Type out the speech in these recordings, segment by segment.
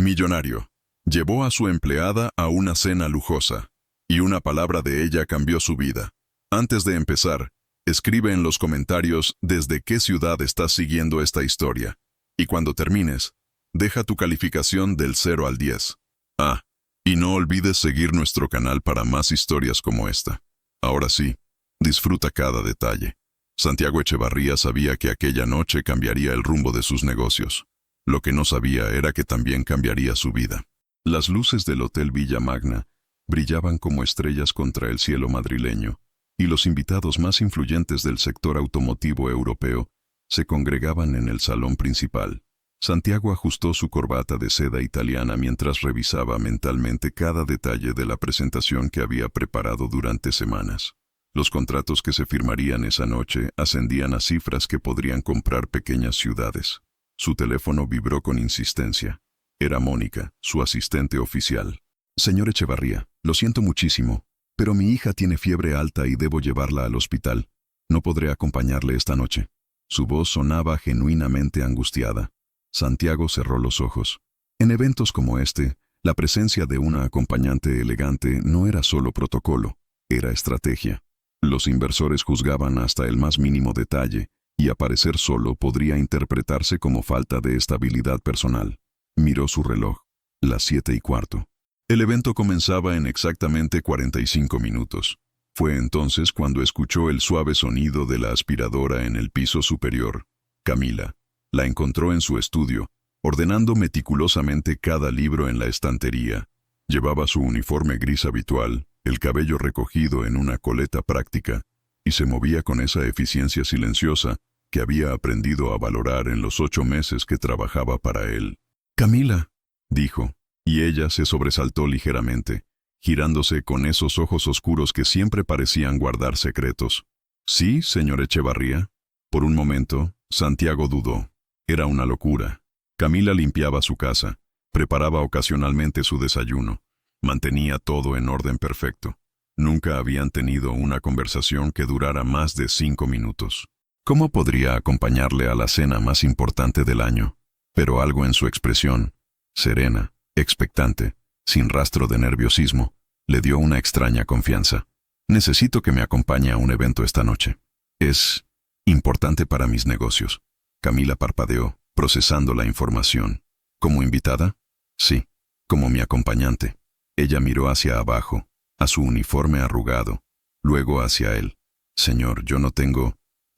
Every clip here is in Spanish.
Millonario. Llevó a su empleada a una cena lujosa, y una palabra de ella cambió su vida. Antes de empezar, escribe en los comentarios desde qué ciudad estás siguiendo esta historia. Y cuando termines, deja tu calificación del 0 al 10. Ah, y no olvides seguir nuestro canal para más historias como esta. Ahora sí, disfruta cada detalle. Santiago Echevarría sabía que aquella noche cambiaría el rumbo de sus negocios. Lo que no sabía era que también cambiaría su vida. Las luces del Hotel Villa Magna brillaban como estrellas contra el cielo madrileño, y los invitados más influyentes del sector automotivo europeo se congregaban en el salón principal. Santiago ajustó su corbata de seda italiana mientras revisaba mentalmente cada detalle de la presentación que había preparado durante semanas. Los contratos que se firmarían esa noche ascendían a cifras que podrían comprar pequeñas ciudades. Su teléfono vibró con insistencia. Era Mónica, su asistente oficial. Señor Echevarría, lo siento muchísimo, pero mi hija tiene fiebre alta y debo llevarla al hospital. No podré acompañarle esta noche. Su voz sonaba genuinamente angustiada. Santiago cerró los ojos. En eventos como este, la presencia de una acompañante elegante no era solo protocolo, era estrategia. Los inversores juzgaban hasta el más mínimo detalle, y aparecer solo podría interpretarse como falta de estabilidad personal. Miró su reloj. Las 7:15. El evento comenzaba en exactamente 45 minutos. Fue entonces cuando escuchó el suave sonido de la aspiradora en el piso superior. Camila la encontró en su estudio, ordenando meticulosamente cada libro en la estantería. Llevaba su uniforme gris habitual, el cabello recogido en una coleta práctica, y se movía con esa eficiencia silenciosa que había aprendido a valorar en los 8 meses que trabajaba para él. «Camila», dijo, y ella se sobresaltó ligeramente, girándose con esos ojos oscuros que siempre parecían guardar secretos. «Sí, señor Echevarría». Por un momento, Santiago dudó. Era una locura. Camila limpiaba su casa, preparaba ocasionalmente su desayuno, mantenía todo en orden perfecto. Nunca habían tenido una conversación que durara más de 5 minutos. ¿Cómo podría acompañarle a la cena más importante del año? Pero algo en su expresión, serena, expectante, sin rastro de nerviosismo, le dio una extraña confianza. «Necesito que me acompañe a un evento esta noche. Es importante para mis negocios». Camila parpadeó, procesando la información. ¿Como invitada? Sí. Como mi acompañante. Ella miró hacia abajo, a su uniforme arrugado, luego hacia él. «Señor,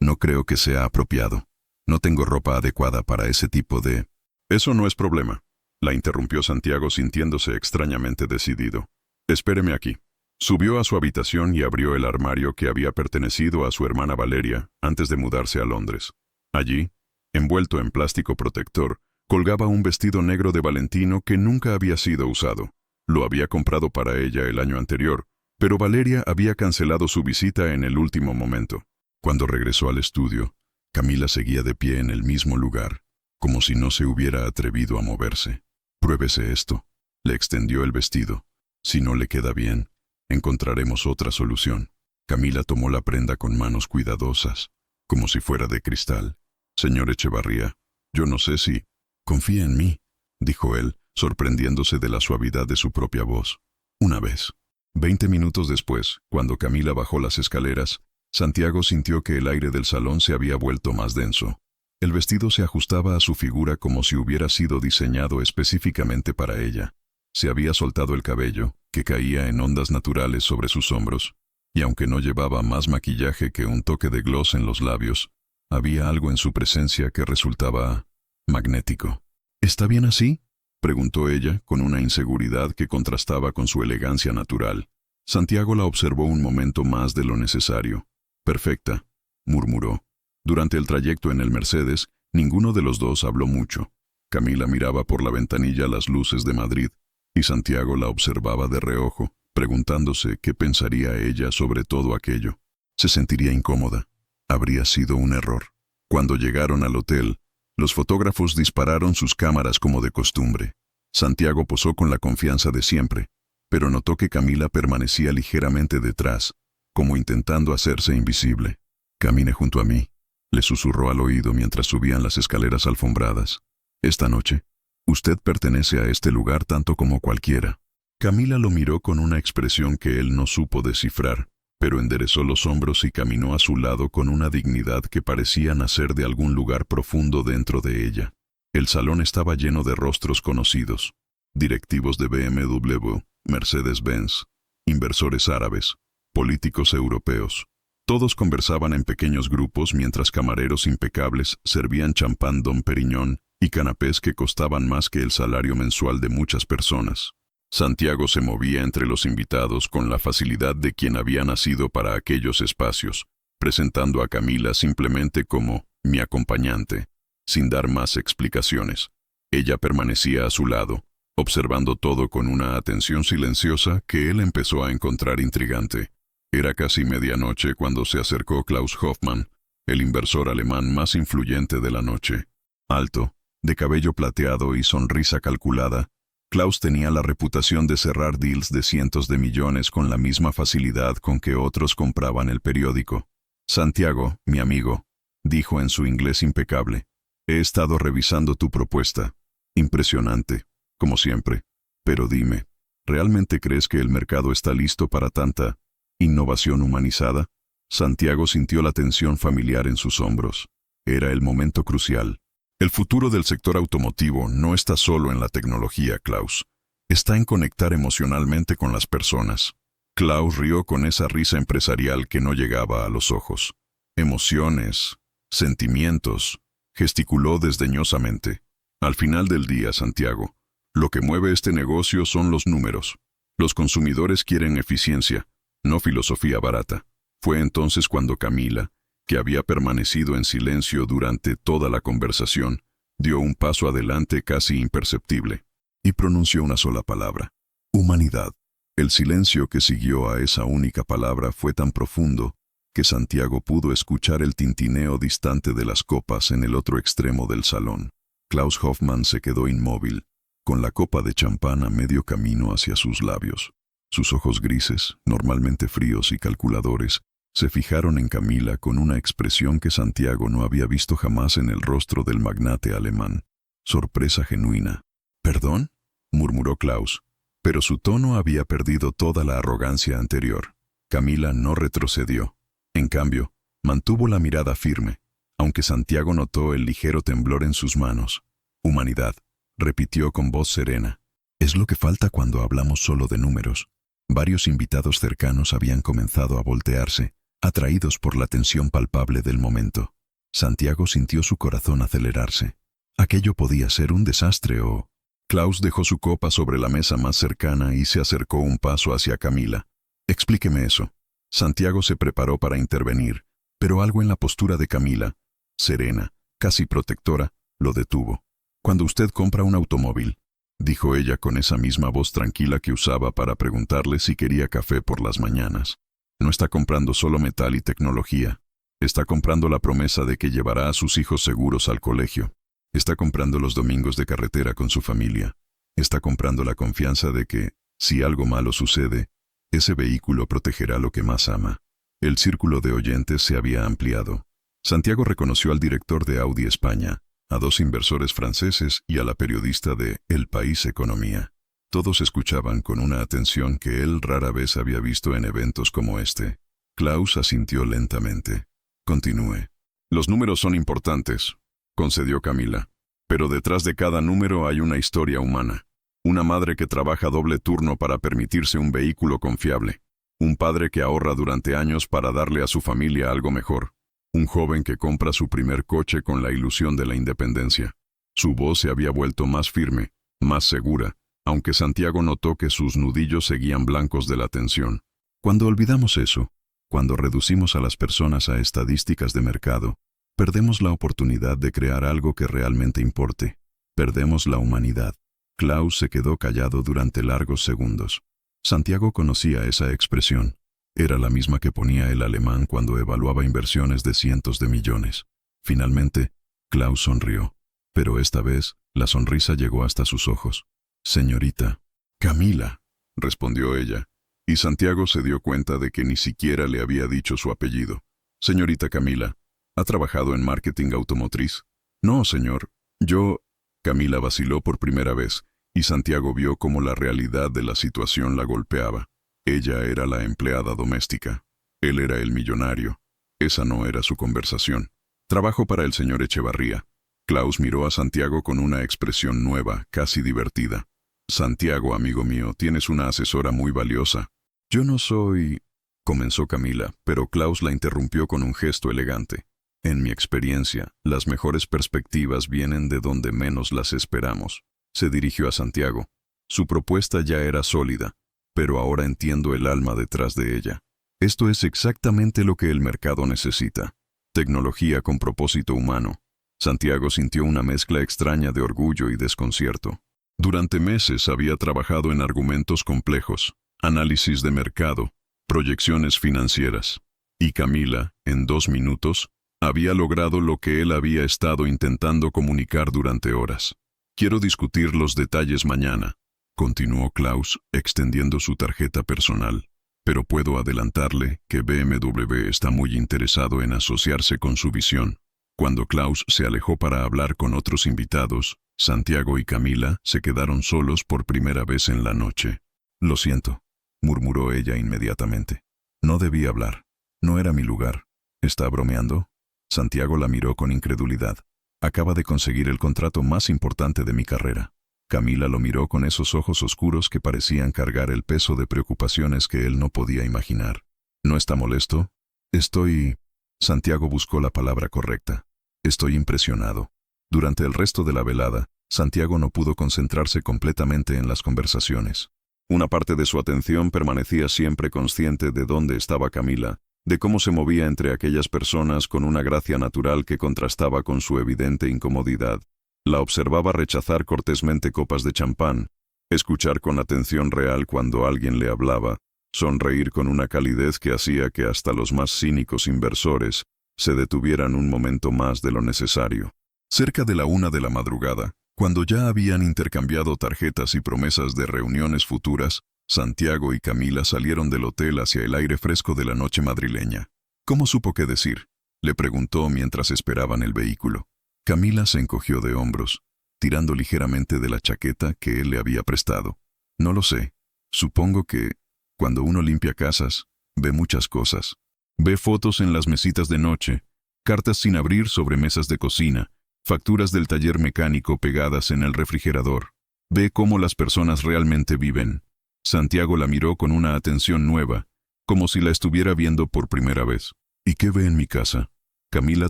no creo que sea apropiado. No tengo ropa adecuada para ese tipo de...» «Eso no es problema», la interrumpió Santiago sintiéndose extrañamente decidido. «Espéreme aquí». Subió a su habitación y abrió el armario que había pertenecido a su hermana Valeria antes de mudarse a Londres. Allí, envuelto en plástico protector, colgaba un vestido negro de Valentino que nunca había sido usado. Lo había comprado para ella el año anterior, pero Valeria había cancelado su visita en el último momento. Cuando regresó al estudio, Camila seguía de pie en el mismo lugar, como si no se hubiera atrevido a moverse. «Pruébese esto», le extendió el vestido. «Si no le queda bien, encontraremos otra solución». Camila tomó la prenda con manos cuidadosas, como si fuera de cristal. «Señor Echevarría, yo no sé si...» «Confía en mí», dijo él, sorprendiéndose de la suavidad de su propia voz. «Una vez». 20 minutos después, cuando Camila bajó las escaleras, Santiago sintió que el aire del salón se había vuelto más denso. El vestido se ajustaba a su figura como si hubiera sido diseñado específicamente para ella. Se había soltado el cabello, que caía en ondas naturales sobre sus hombros, y aunque no llevaba más maquillaje que un toque de gloss en los labios, había algo en su presencia que resultaba magnético. «¿Está bien así?», preguntó ella, con una inseguridad que contrastaba con su elegancia natural. Santiago la observó un momento más de lo necesario. «Perfecta», murmuró. Durante el trayecto en el Mercedes, ninguno de los dos habló mucho. Camila miraba por la ventanilla las luces de Madrid, y Santiago la observaba de reojo, preguntándose qué pensaría ella sobre todo aquello. Se sentiría incómoda. Habría sido un error. Cuando llegaron al hotel, los fotógrafos dispararon sus cámaras como de costumbre. Santiago posó con la confianza de siempre, pero notó que Camila permanecía ligeramente detrás, como intentando hacerse invisible. «Camine junto a mí», le susurró al oído mientras subían las escaleras alfombradas. «Esta noche, Usted pertenece a este lugar tanto como cualquiera. Camila lo miró con una expresión que él no supo descifrar, pero enderezó los hombros y caminó a su lado con una dignidad que parecía nacer de algún lugar profundo dentro de ella. El salón estaba lleno de rostros conocidos: directivos de BMW, Mercedes-Benz, inversores árabes, políticos europeos. Todos conversaban en pequeños grupos mientras camareros impecables servían champán Dom Perignon y canapés que costaban más que el salario mensual de muchas personas. Santiago se movía entre los invitados con la facilidad de quien había nacido para aquellos espacios, presentando a Camila simplemente como mi acompañante, sin dar más explicaciones. Ella permanecía a su lado, observando todo con una atención silenciosa que él empezó a encontrar intrigante. Era casi medianoche cuando se acercó Klaus Hoffmann, el inversor alemán más influyente de la noche. Alto, de cabello plateado y sonrisa calculada, Klaus tenía la reputación de cerrar deals de cientos de millones con la misma facilidad con que otros compraban el periódico. «Santiago, mi amigo», dijo en su inglés impecable, «he estado revisando tu propuesta. Impresionante, como siempre. Pero dime, ¿realmente crees que el mercado está listo para tanta innovación humanizada?» Santiago sintió la tensión familiar en sus hombros. Era el momento crucial. El futuro del sector automotivo no está solo en la tecnología, Klaus. Está en conectar emocionalmente con las personas. Klaus rió con esa risa empresarial que no llegaba a los ojos. Emociones, sentimientos, gesticuló desdeñosamente. Al final del día, Santiago, lo que mueve este negocio son los números. Los consumidores quieren eficiencia, no filosofía barata. Fue entonces cuando Camila, que había permanecido en silencio durante toda la conversación, dio un paso adelante casi imperceptible, y pronunció una sola palabra: humanidad. El silencio que siguió a esa única palabra fue tan profundo que Santiago pudo escuchar el tintineo distante de las copas en el otro extremo del salón. Klaus Hoffmann se quedó inmóvil, con la copa de champán a medio camino hacia sus labios. Sus ojos grises, normalmente fríos y calculadores, se fijaron en Camila con una expresión que Santiago no había visto jamás en el rostro del magnate alemán. Sorpresa genuina. «¿Perdón?», murmuró Klaus, pero su tono había perdido toda la arrogancia anterior. Camila no retrocedió. En cambio, mantuvo la mirada firme, aunque Santiago notó el ligero temblor en sus manos. «Humanidad», repitió con voz serena. «Es lo que falta cuando hablamos solo de números». Varios invitados cercanos habían comenzado a voltearse, atraídos por la tensión palpable del momento. Santiago sintió su corazón acelerarse. Aquello podía ser un desastre o... Klaus dejó su copa sobre la mesa más cercana y se acercó un paso hacia Camila. «Explíqueme eso». Santiago se preparó para intervenir, pero algo en la postura de Camila, serena, casi protectora, lo detuvo. «Cuando usted compra un automóvil», dijo ella con esa misma voz tranquila que usaba para preguntarle si quería café por las mañanas, «no está comprando solo metal y tecnología. Está comprando la promesa de que llevará a sus hijos seguros al colegio. Está comprando los domingos de carretera con su familia. Está comprando la confianza de que, si algo malo sucede, ese vehículo protegerá lo que más ama». El círculo de oyentes se había ampliado. Santiago reconoció al director de Audi España, a dos inversores franceses y a la periodista de El País Economía. Todos escuchaban con una atención que él rara vez había visto en eventos como este. Klaus asintió lentamente. «Continúe». «Los números son importantes», concedió Camila, «pero detrás de cada número hay una historia humana. Una madre que trabaja doble turno para permitirse un vehículo confiable. Un padre que ahorra durante años para darle a su familia algo mejor. Un joven que compra su primer coche con la ilusión de la independencia». Su voz se había vuelto más firme, más segura, aunque Santiago notó que sus nudillos seguían blancos de la tensión. Cuando olvidamos eso, cuando reducimos a las personas a estadísticas de mercado, perdemos la oportunidad de crear algo que realmente importe. Perdemos la humanidad. Klaus se quedó callado durante largos segundos. Santiago conocía esa expresión. Era la misma que ponía el alemán cuando evaluaba inversiones de cientos de millones. Finalmente, Klaus sonrió, pero esta vez la sonrisa llegó hasta sus ojos. «Señorita». «Camila», respondió ella, y Santiago se dio cuenta de que ni siquiera le había dicho su apellido. «Señorita Camila, ¿ha trabajado en marketing automotriz?» «No, señor. Yo Camila vaciló por primera vez, y Santiago vio cómo la realidad de la situación la golpeaba. Ella era la empleada doméstica. Él era el millonario. Esa no era su conversación. Trabajo para el señor Echevarría. Klaus miró a Santiago con una expresión nueva, casi divertida. Santiago, amigo mío, tienes una asesora muy valiosa. Yo no soy... comenzó Camila, pero Klaus la interrumpió con un gesto elegante. En mi experiencia, las mejores perspectivas vienen de donde menos las esperamos. Se dirigió a Santiago. Su propuesta ya era sólida, pero ahora entiendo el alma detrás de ella. Esto es exactamente lo que el mercado necesita. Tecnología con propósito humano. Santiago sintió una mezcla extraña de orgullo y desconcierto. Durante meses había trabajado en argumentos complejos, análisis de mercado, proyecciones financieras. Y Camila, en 2 minutos, había logrado lo que él había estado intentando comunicar durante horas. Quiero discutir los detalles mañana, continuó Klaus, extendiendo su tarjeta personal. Pero puedo adelantarle que BMW está muy interesado en asociarse con su visión. Cuando Klaus se alejó para hablar con otros invitados, Santiago y Camila se quedaron solos por primera vez en la noche. Lo siento, murmuró ella inmediatamente. No debí hablar. No era mi lugar. ¿Está bromeando? Santiago la miró con incredulidad. Acaba de conseguir el contrato más importante de mi carrera. Camila lo miró con esos ojos oscuros que parecían cargar el peso de preocupaciones que él no podía imaginar. ¿No está molesto? Estoy... Santiago buscó la palabra correcta. Estoy impresionado. Durante el resto de la velada, Santiago no pudo concentrarse completamente en las conversaciones. Una parte de su atención permanecía siempre consciente de dónde estaba Camila, de cómo se movía entre aquellas personas con una gracia natural que contrastaba con su evidente incomodidad. La observaba rechazar cortésmente copas de champán, escuchar con atención real cuando alguien le hablaba, sonreír con una calidez que hacía que hasta los más cínicos inversores se detuvieran un momento más de lo necesario. Cerca de la 1 de la madrugada, cuando ya habían intercambiado tarjetas y promesas de reuniones futuras, Santiago y Camila salieron del hotel hacia el aire fresco de la noche madrileña. ¿Cómo supo qué decir?, le preguntó mientras esperaban el vehículo. Camila se encogió de hombros, tirando ligeramente de la chaqueta que él le había prestado. No lo sé. Supongo que, cuando uno limpia casas, ve muchas cosas. Ve fotos en las mesitas de noche, cartas sin abrir sobre mesas de cocina, facturas del taller mecánico pegadas en el refrigerador. Ve cómo las personas realmente viven. Santiago la miró con una atención nueva, como si la estuviera viendo por primera vez. ¿Y qué ve en mi casa? Camila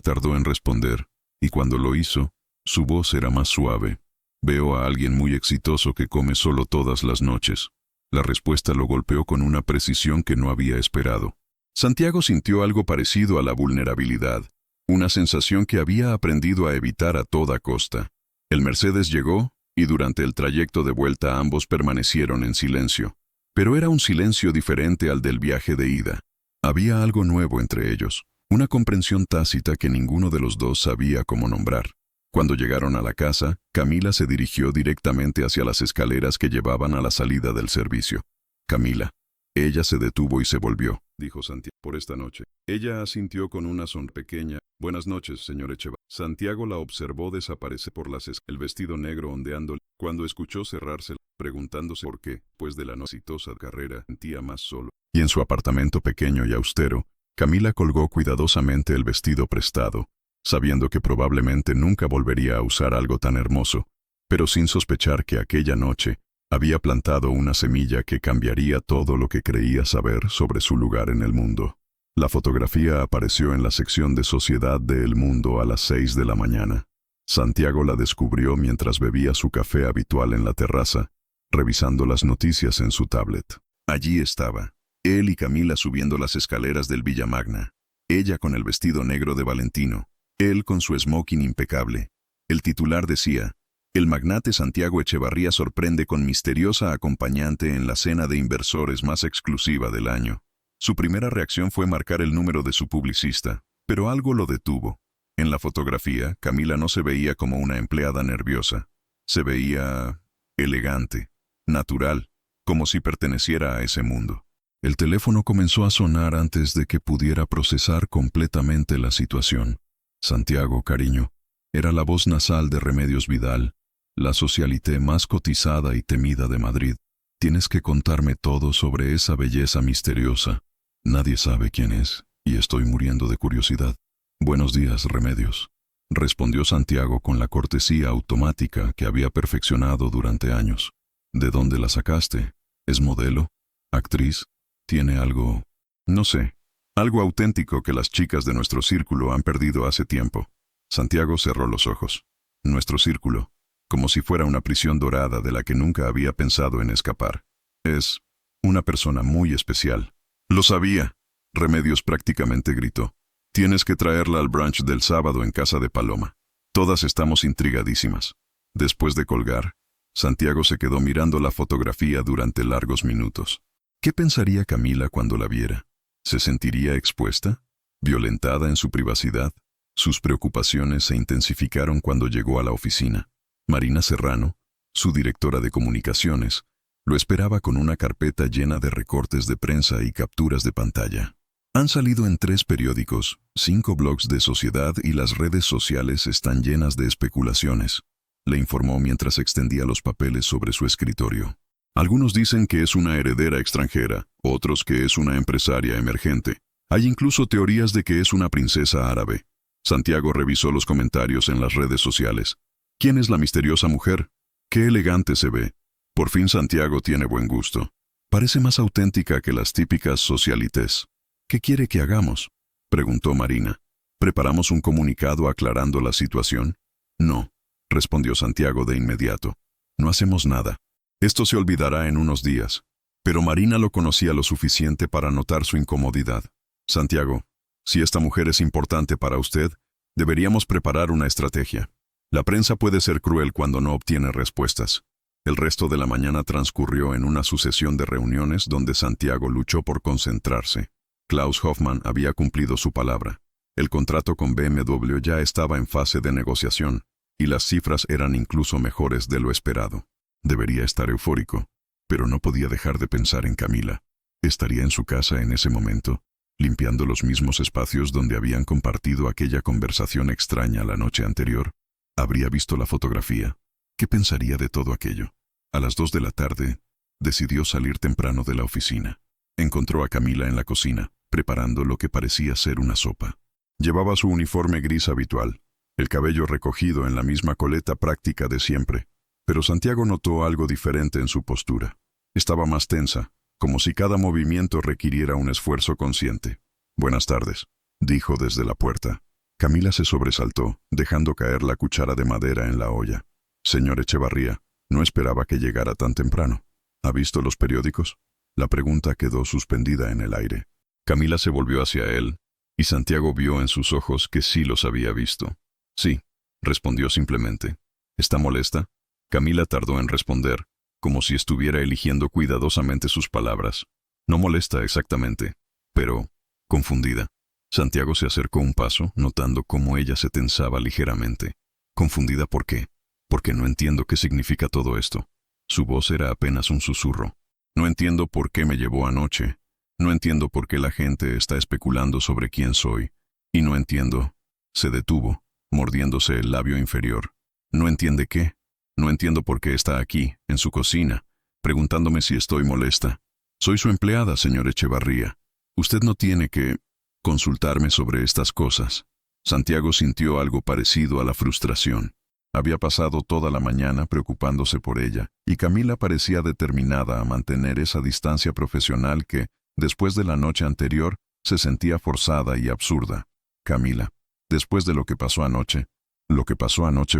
tardó en responder, y cuando lo hizo, su voz era más suave. Veo a alguien muy exitoso que come solo todas las noches. La respuesta lo golpeó con una precisión que no había esperado. Santiago sintió algo parecido a la vulnerabilidad, una sensación que había aprendido a evitar a toda costa. El Mercedes llegó, y durante el trayecto de vuelta ambos permanecieron en silencio. Pero era un silencio diferente al del viaje de ida. Había algo nuevo entre ellos, una comprensión tácita que ninguno de los dos sabía cómo nombrar. Cuando llegaron a la casa, Camila se dirigió directamente hacia las escaleras que llevaban a la salida del servicio. Camila. Ella se detuvo y se volvió, dijo Santiago, por esta noche. Ella asintió con una sonrisa pequeña. Buenas noches, señor Echevarría. Santiago la observó desaparecer por las escaleras, el vestido negro ondeando. Cuando escuchó cerrarse, preguntándose por qué, pues de la no exitosa carrera, sentía más solo. Y en su apartamento pequeño y austero, Camila colgó cuidadosamente el vestido prestado, sabiendo que probablemente nunca volvería a usar algo tan hermoso, pero sin sospechar que aquella noche había plantado una semilla que cambiaría todo lo que creía saber sobre su lugar en el mundo. La fotografía apareció en la sección de Sociedad de El Mundo a las 6 de la mañana. Santiago la descubrió mientras bebía su café habitual en la terraza, revisando las noticias en su tablet. Allí estaba, él y Camila subiendo las escaleras del Villa Magna, ella con el vestido negro de Valentino, él con su smoking impecable. El titular decía: el magnate Santiago Echevarría sorprende con misteriosa acompañante en la cena de inversores más exclusiva del año. Su primera reacción fue marcar el número de su publicista, pero algo lo detuvo. En la fotografía, Camila no se veía como una empleada nerviosa. Se veía elegante, natural, como si perteneciera a ese mundo. El teléfono comenzó a sonar antes de que pudiera procesar completamente la situación. Santiago, cariño. Era la voz nasal de Remedios Vidal, la socialité más cotizada y temida de Madrid. Tienes que contarme todo sobre esa belleza misteriosa. Nadie sabe quién es, y estoy muriendo de curiosidad. Buenos días, Remedios, respondió Santiago con la cortesía automática que había perfeccionado durante años. ¿De dónde la sacaste? ¿Es modelo? ¿Actriz? ¿Tiene algo? No sé. Algo auténtico que las chicas de nuestro círculo han perdido hace tiempo. Santiago cerró los ojos. Nuestro círculo, como si fuera una prisión dorada de la que nunca había pensado en escapar. Es una persona muy especial. Lo sabía. Remedios prácticamente gritó. Tienes que traerla al brunch del sábado en casa de Paloma. Todas estamos intrigadísimas. Después de colgar, Santiago se quedó mirando la fotografía durante largos minutos. ¿Qué pensaría Camila cuando la viera? ¿Se sentiría expuesta? ¿Violentada en su privacidad? Sus preocupaciones se intensificaron cuando llegó a la oficina. Marina Serrano, su directora de comunicaciones, lo esperaba con una carpeta llena de recortes de prensa y capturas de pantalla. Han salido en 3 periódicos, 5 blogs de sociedad y las redes sociales están llenas de especulaciones, le informó mientras extendía los papeles sobre su escritorio. Algunos dicen que es una heredera extranjera, otros que es una empresaria emergente. Hay incluso teorías de que es una princesa árabe. Santiago revisó los comentarios en las redes sociales. ¿Quién es la misteriosa mujer? ¡Qué elegante se ve! Por fin Santiago tiene buen gusto. Parece más auténtica que las típicas socialites. ¿Qué quiere que hagamos?, preguntó Marina. ¿Preparamos un comunicado aclarando la situación? No, respondió Santiago de inmediato. No hacemos nada. Esto se olvidará en unos días. Pero Marina lo conocía lo suficiente para notar su incomodidad. Santiago, si esta mujer es importante para usted, deberíamos preparar una estrategia. La prensa puede ser cruel cuando no obtiene respuestas. El resto de la mañana transcurrió en una sucesión de reuniones donde Santiago luchó por concentrarse. Klaus Hoffmann había cumplido su palabra. El contrato con BMW ya estaba en fase de negociación, y las cifras eran incluso mejores de lo esperado. Debería estar eufórico, pero no podía dejar de pensar en Camila. ¿Estaría en su casa en ese momento, limpiando los mismos espacios donde habían compartido aquella conversación extraña la noche anterior? ¿Habría visto la fotografía? ¿Qué pensaría de todo aquello? A las 2 de la tarde, decidió salir temprano de la oficina. Encontró a Camila en la cocina, preparando lo que parecía ser una sopa. Llevaba su uniforme gris habitual, el cabello recogido en la misma coleta práctica de siempre, pero Santiago notó algo diferente en su postura. Estaba más tensa, como si cada movimiento requiriera un esfuerzo consciente. «Buenas tardes», dijo desde la puerta. Camila se sobresaltó, dejando caer la cuchara de madera en la olla. «Señor Echevarría, no esperaba que llegara tan temprano. ¿Ha visto los periódicos?». La pregunta quedó suspendida en el aire. Camila se volvió hacia él, y Santiago vio en sus ojos que sí los había visto. «Sí», respondió simplemente. «¿Está molesta?». Camila tardó en responder, como si estuviera eligiendo cuidadosamente sus palabras. «No molesta exactamente, pero confundida». Santiago se acercó un paso, notando cómo ella se tensaba ligeramente. «¿Confundida por qué?». «Porque no entiendo qué significa todo esto». Su voz era apenas un susurro. «No entiendo por qué me llevó anoche. No entiendo por qué la gente está especulando sobre quién soy. Y no entiendo». Se detuvo, mordiéndose el labio inferior. «¿No entiende qué?». «No entiendo por qué está aquí, en su cocina, preguntándome si estoy molesta. Soy su empleada, señor Echevarría. Usted no tiene que consultarme sobre estas cosas». Santiago sintió algo parecido a la frustración. Había pasado toda la mañana preocupándose por ella, y Camila parecía determinada a mantener esa distancia profesional que, después de la noche anterior, se sentía forzada y absurda. «Camila, después de lo que pasó anoche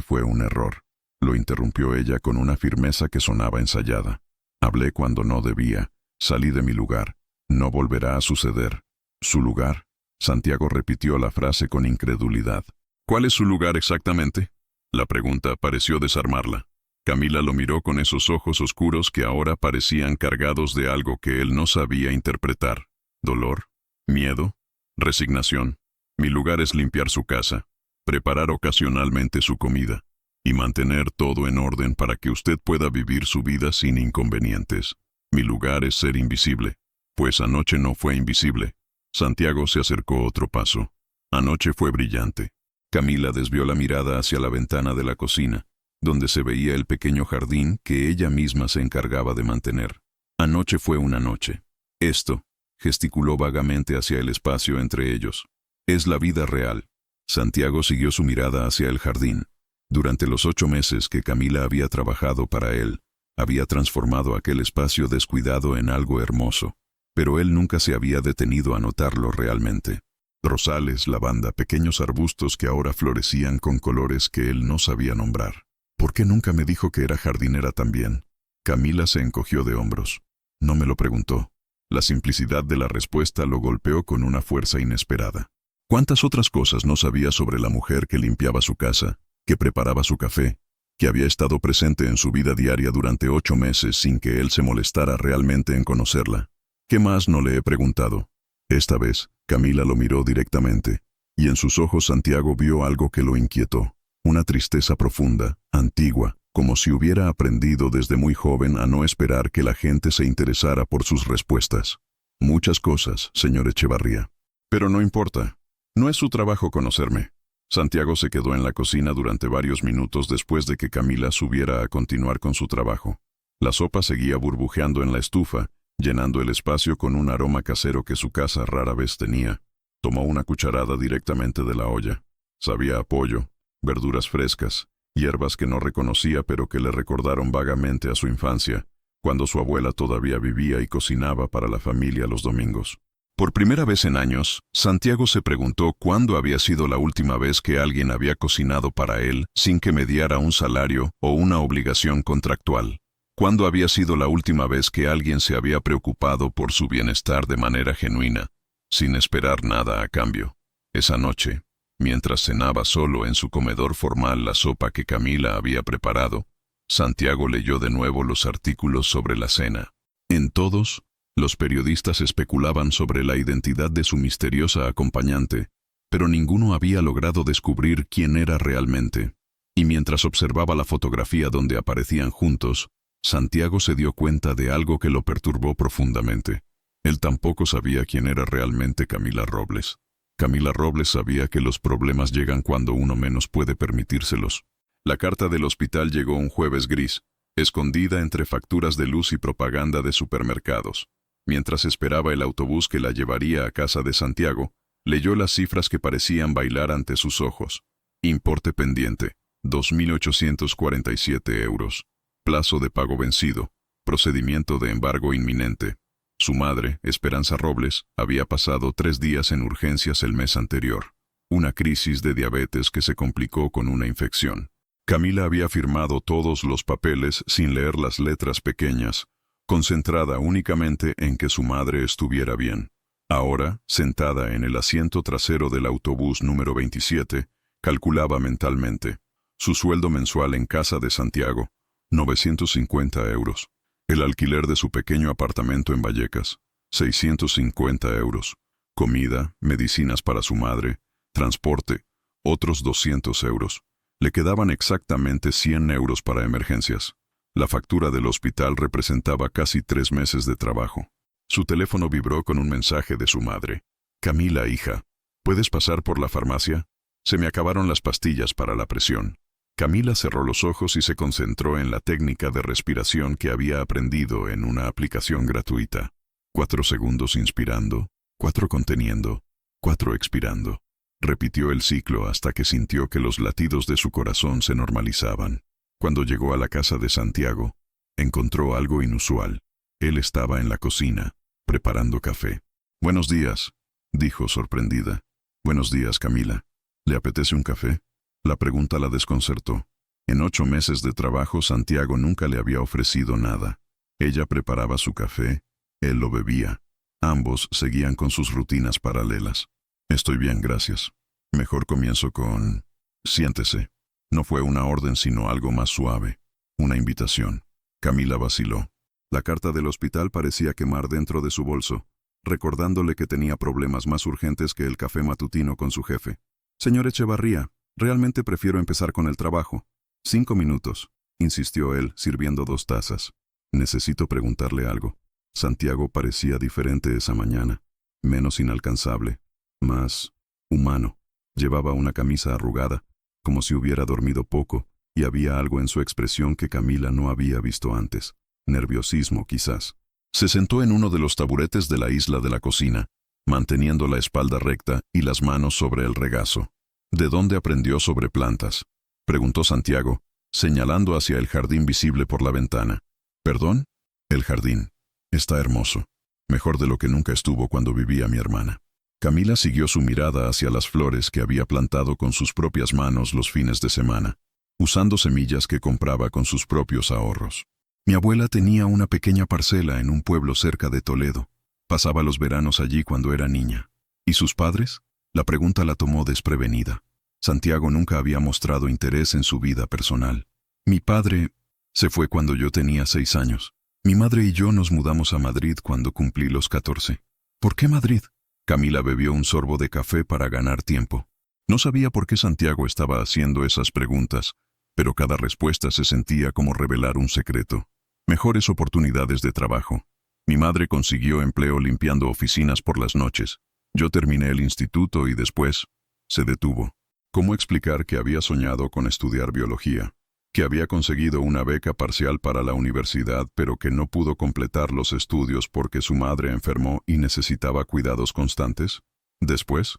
fue un error», lo interrumpió ella con una firmeza que sonaba ensayada. «Hablé cuando no debía, salí de mi lugar, no volverá a suceder». «¿Su lugar?». Santiago repitió la frase con incredulidad. «¿Cuál es su lugar exactamente?». La pregunta pareció desarmarla. Camila lo miró con esos ojos oscuros que ahora parecían cargados de algo que él no sabía interpretar. ¿Dolor? ¿Miedo? ¿Resignación? «Mi lugar es limpiar su casa, preparar ocasionalmente su comida, y mantener todo en orden para que usted pueda vivir su vida sin inconvenientes. Mi lugar es ser invisible». «Pues anoche no fue invisible». Santiago se acercó otro paso. «Anoche fue brillante». Camila desvió la mirada hacia la ventana de la cocina, donde se veía el pequeño jardín que ella misma se encargaba de mantener. Anoche fue una noche. Esto, gesticuló vagamente hacia el espacio entre ellos. Es la vida real. Santiago siguió su mirada hacia el jardín. Durante los 8 meses que Camila había trabajado para él, había transformado aquel espacio descuidado en algo hermoso. Pero él nunca se había detenido a notarlo realmente. Rosales, lavanda, pequeños arbustos que ahora florecían con colores que él no sabía nombrar. ¿Por qué nunca me dijo que era jardinera también? Camila se encogió de hombros. No me lo preguntó. La simplicidad de la respuesta lo golpeó con una fuerza inesperada. ¿Cuántas otras cosas no sabía sobre la mujer que limpiaba su casa, que preparaba su café, que había estado presente en su vida diaria durante 8 meses sin que él se molestara realmente en conocerla? ¿Qué más no le he preguntado? Esta vez, Camila lo miró directamente, y en sus ojos Santiago vio algo que lo inquietó. Una tristeza profunda, antigua, como si hubiera aprendido desde muy joven a no esperar que la gente se interesara por sus respuestas. Muchas cosas, señor Echevarría. Pero no importa. No es su trabajo conocerme. Santiago se quedó en la cocina durante varios minutos después de que Camila subiera a continuar con su trabajo. La sopa seguía burbujeando en la estufa, llenando el espacio con un aroma casero que su casa rara vez tenía. Tomó una cucharada directamente de la olla. Sabía a pollo, verduras frescas, hierbas que no reconocía pero que le recordaron vagamente a su infancia, cuando su abuela todavía vivía y cocinaba para la familia los domingos. Por primera vez en años, Santiago se preguntó cuándo había sido la última vez que alguien había cocinado para él sin que mediara un salario o una obligación contractual. ¿Cuándo había sido la última vez que alguien se había preocupado por su bienestar de manera genuina, sin esperar nada a cambio? Esa noche, mientras cenaba solo en su comedor formal la sopa que Camila había preparado, Santiago leyó de nuevo los artículos sobre la cena. En todos, los periodistas especulaban sobre la identidad de su misteriosa acompañante, pero ninguno había logrado descubrir quién era realmente. Y mientras observaba la fotografía donde aparecían juntos, Santiago se dio cuenta de algo que lo perturbó profundamente. Él tampoco sabía quién era realmente Camila Robles. Camila Robles sabía que los problemas llegan cuando uno menos puede permitírselos. La carta del hospital llegó un jueves gris, escondida entre facturas de luz y propaganda de supermercados. Mientras esperaba el autobús que la llevaría a casa de Santiago, leyó las cifras que parecían bailar ante sus ojos. Importe pendiente, 2.847 euros. Plazo de pago vencido. Procedimiento de embargo inminente. Su madre, Esperanza Robles, había pasado 3 días en urgencias el mes anterior. Una crisis de diabetes que se complicó con una infección. Camila había firmado todos los papeles sin leer las letras pequeñas, concentrada únicamente en que su madre estuviera bien. Ahora, sentada en el asiento trasero del autobús número 27, calculaba mentalmente. Su sueldo mensual en casa de Santiago, 950 euros. El alquiler de su pequeño apartamento en Vallecas, 650 euros. Comida, medicinas para su madre, transporte, otros 200 euros. Le quedaban exactamente 100 euros para emergencias. La factura del hospital representaba casi 3 meses de trabajo. Su teléfono vibró con un mensaje de su madre. Camila, hija, ¿puedes pasar por la farmacia? Se me acabaron las pastillas para la presión. Camila cerró los ojos y se concentró en la técnica de respiración que había aprendido en una aplicación gratuita. 4 segundos inspirando, 4 conteniendo, 4 expirando. Repitió el ciclo hasta que sintió que los latidos de su corazón se normalizaban. Cuando llegó a la casa de Santiago, encontró algo inusual. Él estaba en la cocina, preparando café. «Buenos días», dijo sorprendida. «Buenos días, Camila. ¿Le apetece un café?» La pregunta la desconcertó. En 8 meses de trabajo, Santiago nunca le había ofrecido nada. Ella preparaba su café, él lo bebía. Ambos seguían con sus rutinas paralelas. «Estoy bien, gracias. Mejor comienzo con... Siéntese». No fue una orden sino algo más suave. Una invitación. Camila vaciló. La carta del hospital parecía quemar dentro de su bolso, recordándole que tenía problemas más urgentes que el café matutino con su jefe. «Señor Echevarría, realmente prefiero empezar con el trabajo». 5 minutos, insistió él, sirviendo 2 tazas. «Necesito preguntarle algo». Santiago parecía diferente esa mañana. Menos inalcanzable. Más humano. Llevaba una camisa arrugada, como si hubiera dormido poco, y había algo en su expresión que Camila no había visto antes. Nerviosismo, quizás. Se sentó en uno de los taburetes de la isla de la cocina, manteniendo la espalda recta y las manos sobre el regazo. ¿De dónde aprendió sobre plantas?, preguntó Santiago, señalando hacia el jardín visible por la ventana. ¿Perdón? El jardín. Está hermoso. Mejor de lo que nunca estuvo cuando vivía mi hermana. Camila siguió su mirada hacia las flores que había plantado con sus propias manos los fines de semana, usando semillas que compraba con sus propios ahorros. Mi abuela tenía una pequeña parcela en un pueblo cerca de Toledo. Pasaba los veranos allí cuando era niña. ¿Y sus padres? La pregunta la tomó desprevenida. Santiago nunca había mostrado interés en su vida personal. Mi padre se fue cuando yo tenía 6 años. Mi madre y yo nos mudamos a Madrid cuando cumplí los 14. ¿Por qué Madrid? Camila bebió un sorbo de café para ganar tiempo. No sabía por qué Santiago estaba haciendo esas preguntas, pero cada respuesta se sentía como revelar un secreto. Mejores oportunidades de trabajo. Mi madre consiguió empleo limpiando oficinas por las noches. Yo terminé el instituto y después se detuvo. ¿Cómo explicar que había soñado con estudiar biología? Que había conseguido una beca parcial para la universidad, pero que no pudo completar los estudios porque su madre enfermó y necesitaba cuidados constantes? Después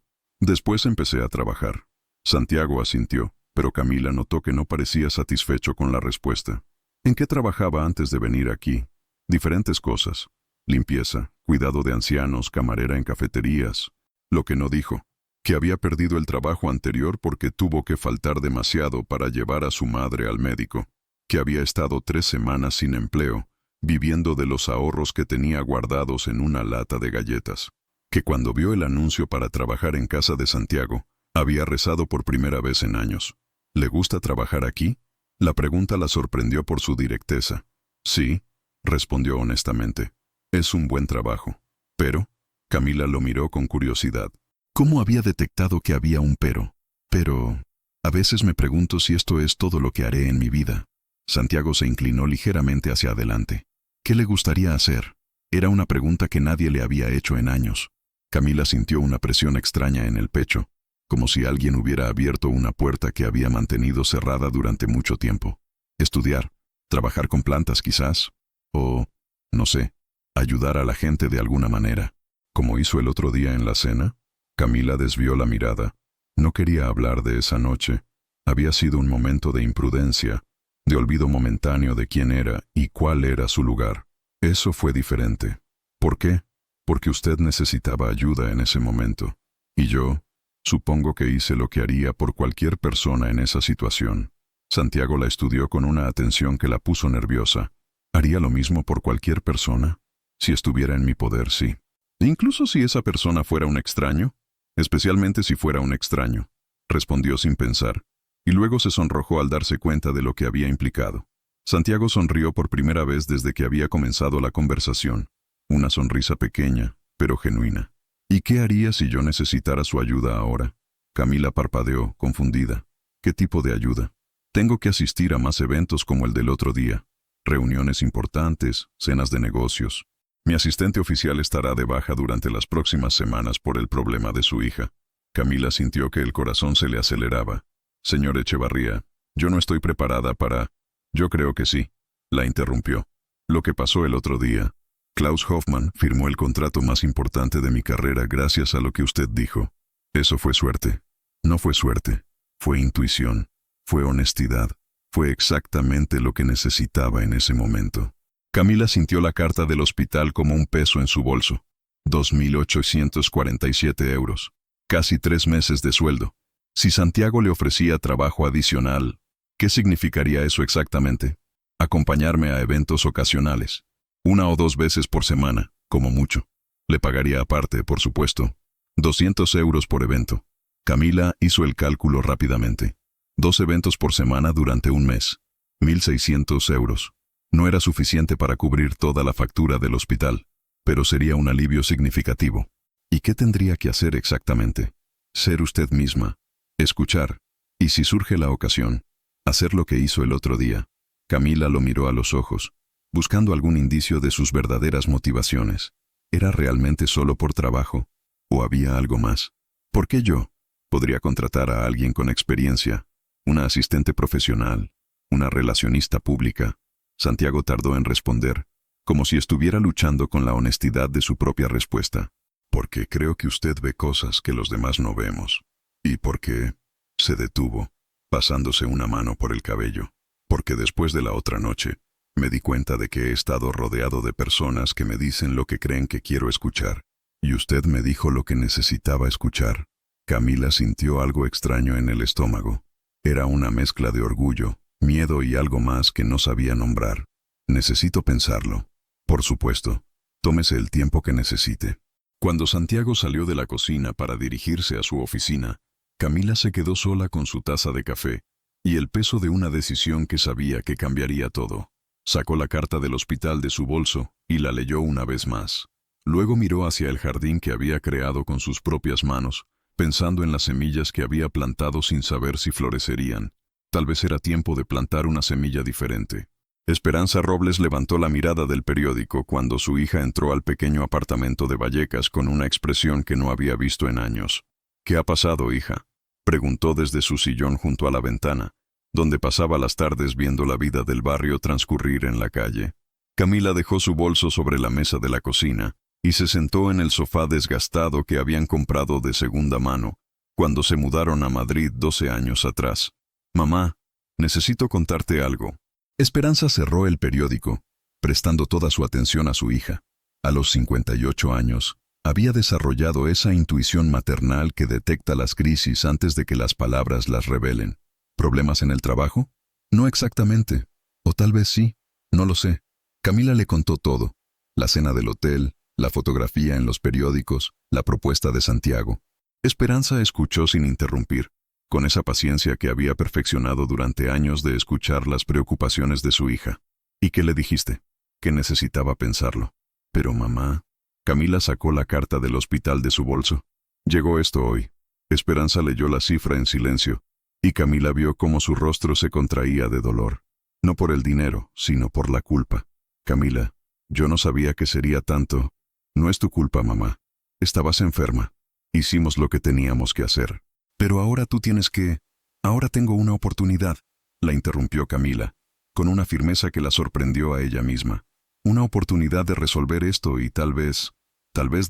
empecé a trabajar. Santiago asintió, pero Camila notó que no parecía satisfecho con la respuesta. ¿En qué trabajaba antes de venir aquí? Diferentes cosas. Limpieza, cuidado de ancianos, camarera en cafeterías. Lo que no dijo, que había perdido el trabajo anterior porque tuvo que faltar demasiado para llevar a su madre al médico, que había estado 3 semanas sin empleo, viviendo de los ahorros que tenía guardados en una lata de galletas, que cuando vio el anuncio para trabajar en casa de Santiago, había rezado por primera vez en años. ¿Le gusta trabajar aquí? La pregunta la sorprendió por su directeza. Sí, respondió honestamente. Es un buen trabajo. Pero, Camila lo miró con curiosidad. ¿Cómo había detectado que había un pero? Pero, a veces me pregunto si esto es todo lo que haré en mi vida. Santiago se inclinó ligeramente hacia adelante. ¿Qué le gustaría hacer? Era una pregunta que nadie le había hecho en años. Camila sintió una presión extraña en el pecho, como si alguien hubiera abierto una puerta que había mantenido cerrada durante mucho tiempo. Estudiar, trabajar con plantas quizás, o, no sé, ayudar a la gente de alguna manera, como hizo el otro día en la cena. Camila desvió la mirada. No quería hablar de esa noche. Había sido un momento de imprudencia, de olvido momentáneo de quién era y cuál era su lugar. Eso fue diferente. ¿Por qué? Porque usted necesitaba ayuda en ese momento. Y yo, supongo que hice lo que haría por cualquier persona en esa situación. Santiago la estudió con una atención que la puso nerviosa. ¿Haría lo mismo por cualquier persona? Si estuviera en mi poder, sí. ¿Incluso si esa persona fuera un extraño? Especialmente si fuera un extraño, respondió sin pensar, y luego se sonrojó al darse cuenta de lo que había implicado. Santiago sonrió por primera vez desde que había comenzado la conversación. Una sonrisa pequeña, pero genuina. ¿Y qué haría si yo necesitara su ayuda ahora? Camila parpadeó, confundida. ¿Qué tipo de ayuda? Tengo que asistir a más eventos como el del otro día. Reuniones importantes, cenas de negocios. Mi asistente oficial estará de baja durante las próximas semanas por el problema de su hija. Camila sintió que el corazón se le aceleraba. Señor Echevarría, yo no estoy preparada para... Yo creo que sí, la interrumpió. Lo que pasó el otro día. Klaus Hoffmann firmó el contrato más importante de mi carrera gracias a lo que usted dijo. Eso fue suerte. No fue suerte. Fue intuición. Fue honestidad. Fue exactamente lo que necesitaba en ese momento. Camila sintió la carta del hospital como un peso en su bolso. 2.847 euros. Casi 3 meses de sueldo. Si Santiago le ofrecía trabajo adicional, ¿qué significaría eso exactamente? Acompañarme a eventos ocasionales. 1 o 2 veces por semana, como mucho. Le pagaría aparte, por supuesto. 200 euros por evento. Camila hizo el cálculo rápidamente. 2 eventos por semana durante un mes. 1.600 euros. No era suficiente para cubrir toda la factura del hospital, pero sería un alivio significativo. ¿Y qué tendría que hacer exactamente? Ser usted misma, escuchar, y si surge la ocasión, hacer lo que hizo el otro día. Camila lo miró a los ojos, buscando algún indicio de sus verdaderas motivaciones. ¿Era realmente solo por trabajo? ¿O había algo más? ¿Por qué yo? Podría contratar a alguien con experiencia, una asistente profesional, una relacionista pública. Santiago tardó en responder, como si estuviera luchando con la honestidad de su propia respuesta. Porque creo que usted ve cosas que los demás no vemos. ¿Y por qué? Se detuvo, pasándose una mano por el cabello. Porque después de la otra noche, me di cuenta de que he estado rodeado de personas que me dicen lo que creen que quiero escuchar. Y usted me dijo lo que necesitaba escuchar. Camila sintió algo extraño en el estómago. Era una mezcla de orgullo, miedo y algo más que no sabía nombrar. Necesito pensarlo. Por supuesto. Tómese el tiempo que necesite. Cuando Santiago salió de la cocina para dirigirse a su oficina, Camila se quedó sola con su taza de café y el peso de una decisión que sabía que cambiaría todo. Sacó la carta del hospital de su bolso y la leyó una vez más. Luego miró hacia el jardín que había creado con sus propias manos, pensando en las semillas que había plantado sin saber si florecerían. Tal vez era tiempo de plantar una semilla diferente. Esperanza Robles levantó la mirada del periódico cuando su hija entró al pequeño apartamento de Vallecas con una expresión que no había visto en años. «¿Qué ha pasado, hija?», preguntó desde su sillón junto a la ventana, donde pasaba las tardes viendo la vida del barrio transcurrir en la calle. Camila dejó su bolso sobre la mesa de la cocina y se sentó en el sofá desgastado que habían comprado de segunda mano cuando se mudaron a Madrid 12 años atrás. «Mamá, necesito contarte algo». Esperanza cerró el periódico, prestando toda su atención a su hija. A los 58 años, había desarrollado esa intuición maternal que detecta las crisis antes de que las palabras las revelen. ¿Problemas en el trabajo? No exactamente. O tal vez sí. No lo sé. Camila le contó todo. La cena del hotel, la fotografía en los periódicos, la propuesta de Santiago. Esperanza escuchó sin interrumpir, con esa paciencia que había perfeccionado durante años de escuchar las preocupaciones de su hija. ¿Y qué le dijiste? Que necesitaba pensarlo. Pero mamá... Camila sacó la carta del hospital de su bolso. Llegó esto hoy. Esperanza leyó la cifra en silencio, y Camila vio cómo su rostro se contraía de dolor. No por el dinero, sino por la culpa. Camila, yo no sabía que sería tanto. No es tu culpa, mamá. Estabas enferma. Hicimos lo que teníamos que hacer. Pero ahora tú tienes que... Ahora tengo una oportunidad, la interrumpió Camila, con una firmeza que la sorprendió a ella misma. Una oportunidad de resolver esto y tal vez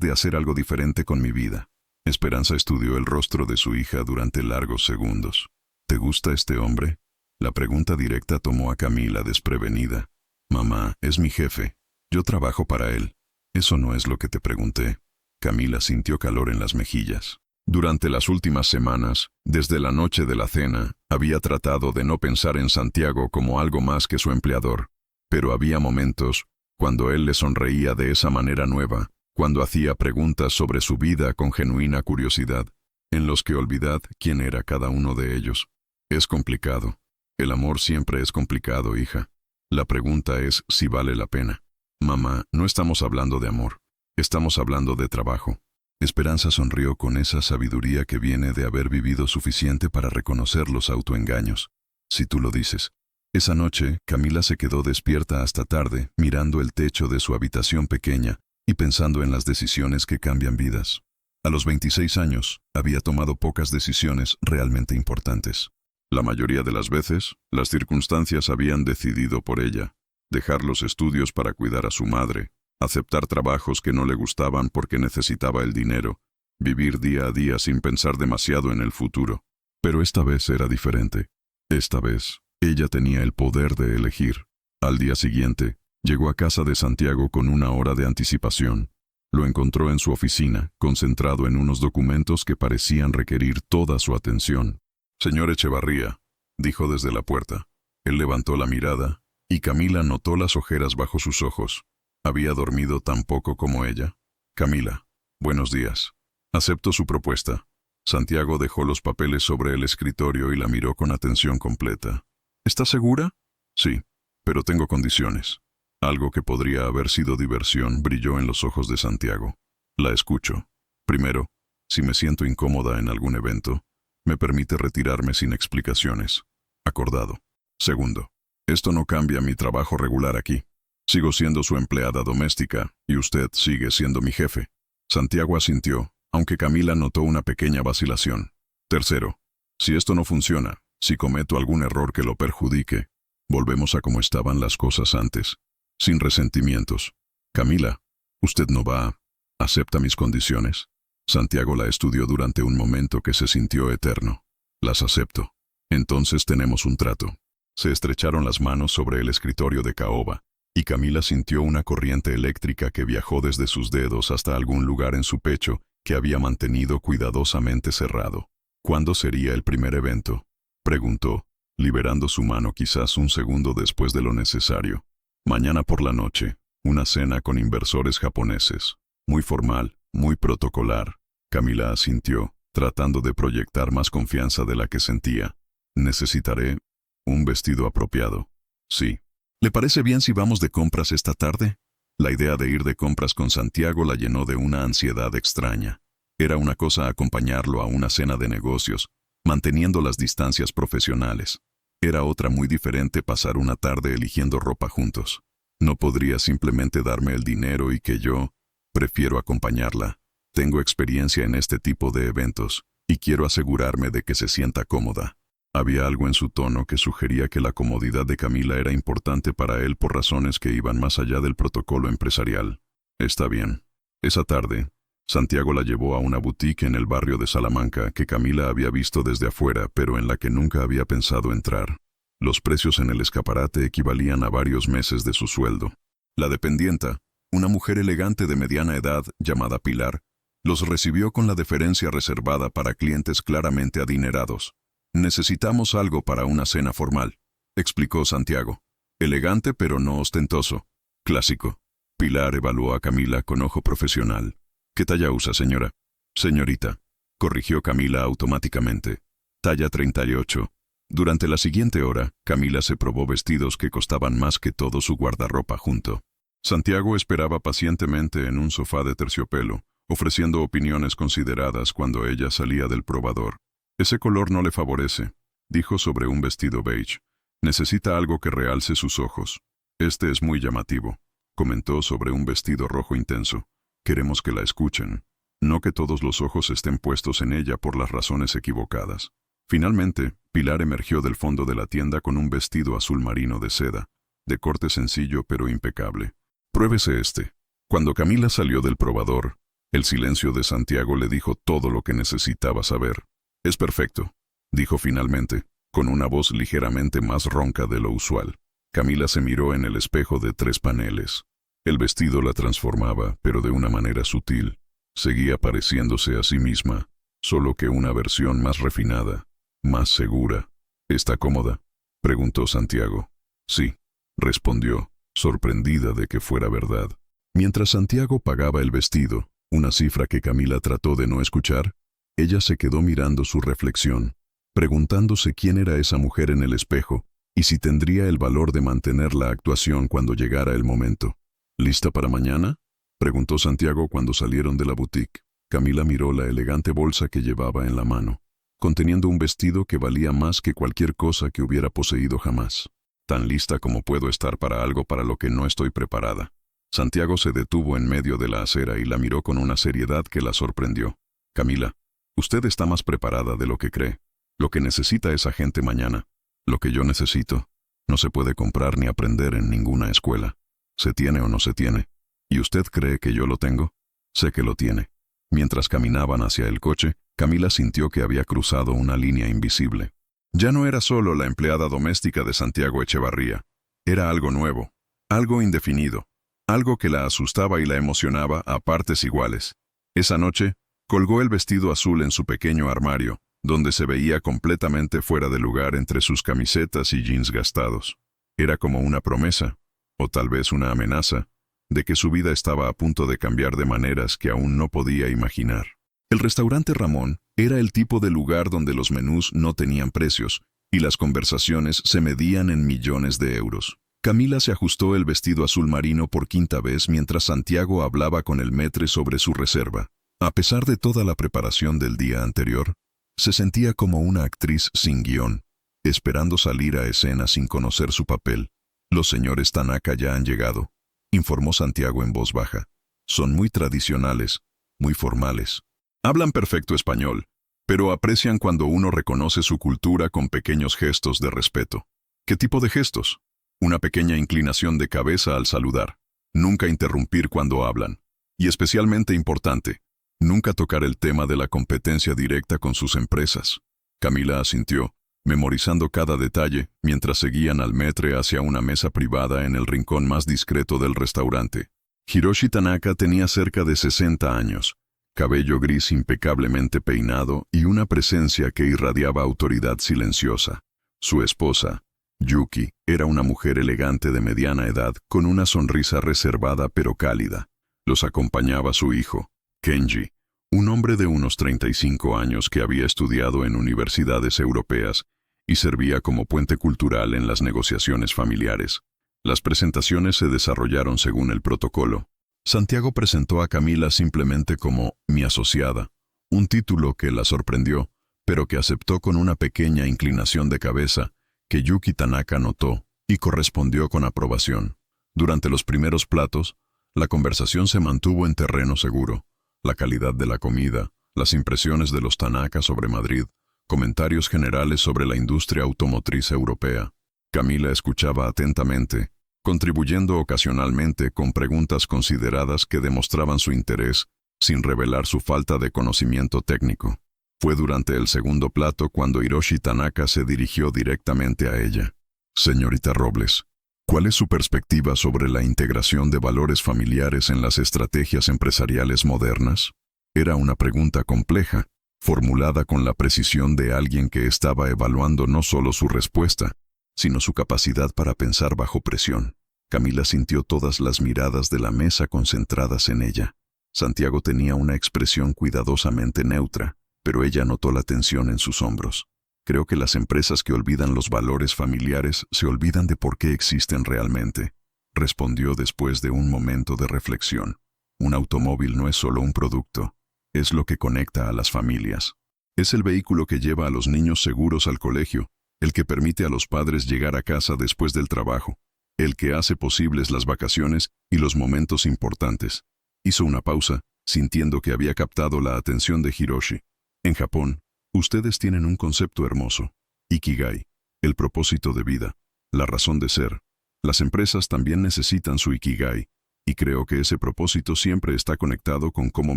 de hacer algo diferente con mi vida. Esperanza estudió el rostro de su hija durante largos segundos. ¿Te gusta este hombre? La pregunta directa tomó a Camila desprevenida. Mamá, es mi jefe. Yo trabajo para él. Eso no es lo que te pregunté. Camila sintió calor en las mejillas. Durante las últimas semanas, desde la noche de la cena, había tratado de no pensar en Santiago como algo más que su empleador. Pero había momentos, cuando él le sonreía de esa manera nueva, cuando hacía preguntas sobre su vida con genuina curiosidad, en los que olvidad quién era cada uno de ellos. Es complicado. El amor siempre es complicado, hija. La pregunta es si vale la pena. Mamá, no estamos hablando de amor. Estamos hablando de trabajo. Esperanza sonrió con esa sabiduría que viene de haber vivido suficiente para reconocer los autoengaños. Si tú lo dices. Esa noche, Camila se quedó despierta hasta tarde, mirando el techo de su habitación pequeña y pensando en las decisiones que cambian vidas. A los 26 años, había tomado pocas decisiones realmente importantes. La mayoría de las veces, las circunstancias habían decidido por ella. Dejar los estudios para cuidar a su madre, aceptar trabajos que no le gustaban porque necesitaba el dinero, vivir día a día sin pensar demasiado en el futuro. Pero esta vez era diferente. Esta vez, ella tenía el poder de elegir. Al día siguiente, llegó a casa de Santiago con una hora de anticipación. Lo encontró en su oficina, concentrado en unos documentos que parecían requerir toda su atención. «Señor Echevarría», dijo desde la puerta. Él levantó la mirada, y Camila notó las ojeras bajo sus ojos. ¿Había dormido tan poco como ella? «Camila, buenos días. Acepto su propuesta». Santiago dejó los papeles sobre el escritorio y la miró con atención completa. «¿Estás segura?» «Sí, pero tengo condiciones». Algo que podría haber sido diversión brilló en los ojos de Santiago. «La escucho. Primero, si me siento incómoda en algún evento, me permite retirarme sin explicaciones. Acordado. Segundo, esto no cambia mi trabajo regular aquí. Sigo siendo su empleada doméstica y usted sigue siendo mi jefe». Santiago asintió, aunque Camila notó una pequeña vacilación. Tercero, si esto no funciona, si cometo algún error que lo perjudique, Volvemos a como estaban las cosas antes, sin resentimientos. Camila, usted no va. ¿Acepta mis condiciones? Santiago la estudió durante un momento que se sintió eterno. Las acepto. Entonces tenemos un trato. Se estrecharon las manos sobre el escritorio de caoba, y Camila sintió una corriente eléctrica que viajó desde sus dedos hasta algún lugar en su pecho que había mantenido cuidadosamente cerrado. ¿Cuándo sería el primer evento?, preguntó, liberando su mano quizás un segundo después de lo necesario. Mañana por la noche, una cena con inversores japoneses. Muy formal, muy protocolar. Camila asintió, tratando de proyectar más confianza de la que sentía. Necesitaré un vestido apropiado. Sí. ¿Le parece bien si vamos de compras esta tarde? La idea de ir de compras con Santiago la llenó de una ansiedad extraña. Era una cosa acompañarlo a una cena de negocios, manteniendo las distancias profesionales. Era otra muy diferente pasar una tarde eligiendo ropa juntos. No podría simplemente darme el dinero y que yo prefiero acompañarla. Tengo experiencia en este tipo de eventos, y quiero asegurarme de que se sienta cómoda. Había algo en su tono que sugería que la comodidad de Camila era importante para él por razones que iban más allá del protocolo empresarial. Está bien. Esa tarde, Santiago la llevó a una boutique en el barrio de Salamanca que Camila había visto desde afuera, pero en la que nunca había pensado entrar. Los precios en el escaparate equivalían a varios meses de su sueldo. La dependienta, una mujer elegante de mediana edad llamada Pilar, los recibió con la deferencia reservada para clientes claramente adinerados. «Necesitamos algo para una cena formal», explicó Santiago. «Elegante pero no ostentoso. Clásico». Pilar evaluó a Camila con ojo profesional. «¿Qué talla usa, señora?» «Señorita», corrigió Camila automáticamente. «Talla 38». Durante la siguiente hora, Camila se probó vestidos que costaban más que todo su guardarropa junto. Santiago esperaba pacientemente en un sofá de terciopelo, ofreciendo opiniones consideradas cuando ella salía del probador. «Ese color no le favorece», dijo sobre un vestido beige. «Necesita algo que realce sus ojos. Este es muy llamativo», comentó sobre un vestido rojo intenso. «Queremos que la escuchen, no que todos los ojos estén puestos en ella por las razones equivocadas». Finalmente, Pilar emergió del fondo de la tienda con un vestido azul marino de seda, de corte sencillo pero impecable. «Pruébese este». Cuando Camila salió del probador, el silencio de Santiago le dijo todo lo que necesitaba saber. «Es perfecto», dijo finalmente, con una voz ligeramente más ronca de lo usual. Camila se miró en el espejo de 3 paneles. El vestido la transformaba, pero de una manera sutil. Seguía pareciéndose a sí misma, solo que una versión más refinada, más segura. «¿Está cómoda?», preguntó Santiago. «Sí», respondió, sorprendida de que fuera verdad. Mientras Santiago pagaba el vestido, una cifra que Camila trató de no escuchar, ella se quedó mirando su reflexión, preguntándose quién era esa mujer en el espejo y si tendría el valor de mantener la actuación cuando llegara el momento. «¿Lista para mañana?», preguntó Santiago cuando salieron de la boutique. Camila miró la elegante bolsa que llevaba en la mano, conteniendo un vestido que valía más que cualquier cosa que hubiera poseído jamás. «Tan lista como puedo estar para algo para lo que no estoy preparada». Santiago se detuvo en medio de la acera y la miró con una seriedad que la sorprendió. «Camila, usted está más preparada de lo que cree. Lo que necesita esa gente mañana, lo que yo necesito, no se puede comprar ni aprender en ninguna escuela. Se tiene o no se tiene. ¿Y usted cree que yo lo tengo? Sé que lo tiene». Mientras caminaban hacia el coche, Camila sintió que había cruzado una línea invisible. Ya no era solo la empleada doméstica de Santiago Echevarría. Era algo nuevo, algo indefinido, algo que la asustaba y la emocionaba a partes iguales. Esa noche, colgó el vestido azul en su pequeño armario, donde se veía completamente fuera de lugar entre sus camisetas y jeans gastados. Era como una promesa, o tal vez una amenaza, de que su vida estaba a punto de cambiar de maneras que aún no podía imaginar. El restaurante Ramón era el tipo de lugar donde los menús no tenían precios y las conversaciones se medían en millones de euros. Camila se ajustó el vestido azul marino por 5ª vez mientras Santiago hablaba con el maître sobre su reserva. A pesar de toda la preparación del día anterior, se sentía como una actriz sin guión, esperando salir a escena sin conocer su papel. «Los señores Tanaka ya han llegado», informó Santiago en voz baja. «Son muy tradicionales, muy formales. Hablan perfecto español, pero aprecian cuando uno reconoce su cultura con pequeños gestos de respeto. ¿Qué tipo de gestos? Una pequeña inclinación de cabeza al saludar. Nunca interrumpir cuando hablan. Y especialmente importante, nunca tocar el tema de la competencia directa con sus empresas. Camila asintió, memorizando cada detalle, mientras seguían al maître hacia una mesa privada en el rincón más discreto del restaurante. Hiroshi Tanaka tenía cerca de 60 años, cabello gris impecablemente peinado y una presencia que irradiaba autoridad silenciosa. Su esposa, Yuki, era una mujer elegante de mediana edad con una sonrisa reservada pero cálida. Los acompañaba su hijo, Kenji, un hombre de unos 35 años que había estudiado en universidades europeas y servía como puente cultural en las negociaciones familiares. Las presentaciones se desarrollaron según el protocolo. Santiago presentó a Camila simplemente como «mi asociada», un título que la sorprendió, pero que aceptó con una pequeña inclinación de cabeza que Yuki Tanaka notó y correspondió con aprobación. Durante los primeros platos, la conversación se mantuvo en terreno seguro. La calidad de la comida, las impresiones de los Tanaka sobre Madrid, comentarios generales sobre la industria automotriz europea. Camila escuchaba atentamente, contribuyendo ocasionalmente con preguntas consideradas que demostraban su interés, sin revelar su falta de conocimiento técnico. Fue durante el segundo plato cuando Hiroshi Tanaka se dirigió directamente a ella. «Señorita Robles, ¿cuál es su perspectiva sobre la integración de valores familiares en las estrategias empresariales modernas?» Era una pregunta compleja, formulada con la precisión de alguien que estaba evaluando no solo su respuesta, sino su capacidad para pensar bajo presión. Camila sintió todas las miradas de la mesa concentradas en ella. Santiago tenía una expresión cuidadosamente neutra, pero ella notó la tensión en sus hombros. «Creo que las empresas que olvidan los valores familiares se olvidan de por qué existen realmente», respondió después de un momento de reflexión. «Un automóvil no es solo un producto, es lo que conecta a las familias. Es el vehículo que lleva a los niños seguros al colegio, el que permite a los padres llegar a casa después del trabajo, el que hace posibles las vacaciones y los momentos importantes». Hizo una pausa, sintiendo que había captado la atención de Hiroshi. «En Japón, ustedes tienen un concepto hermoso, Ikigai, el propósito de vida, la razón de ser. Las empresas también necesitan su Ikigai, y creo que ese propósito siempre está conectado con cómo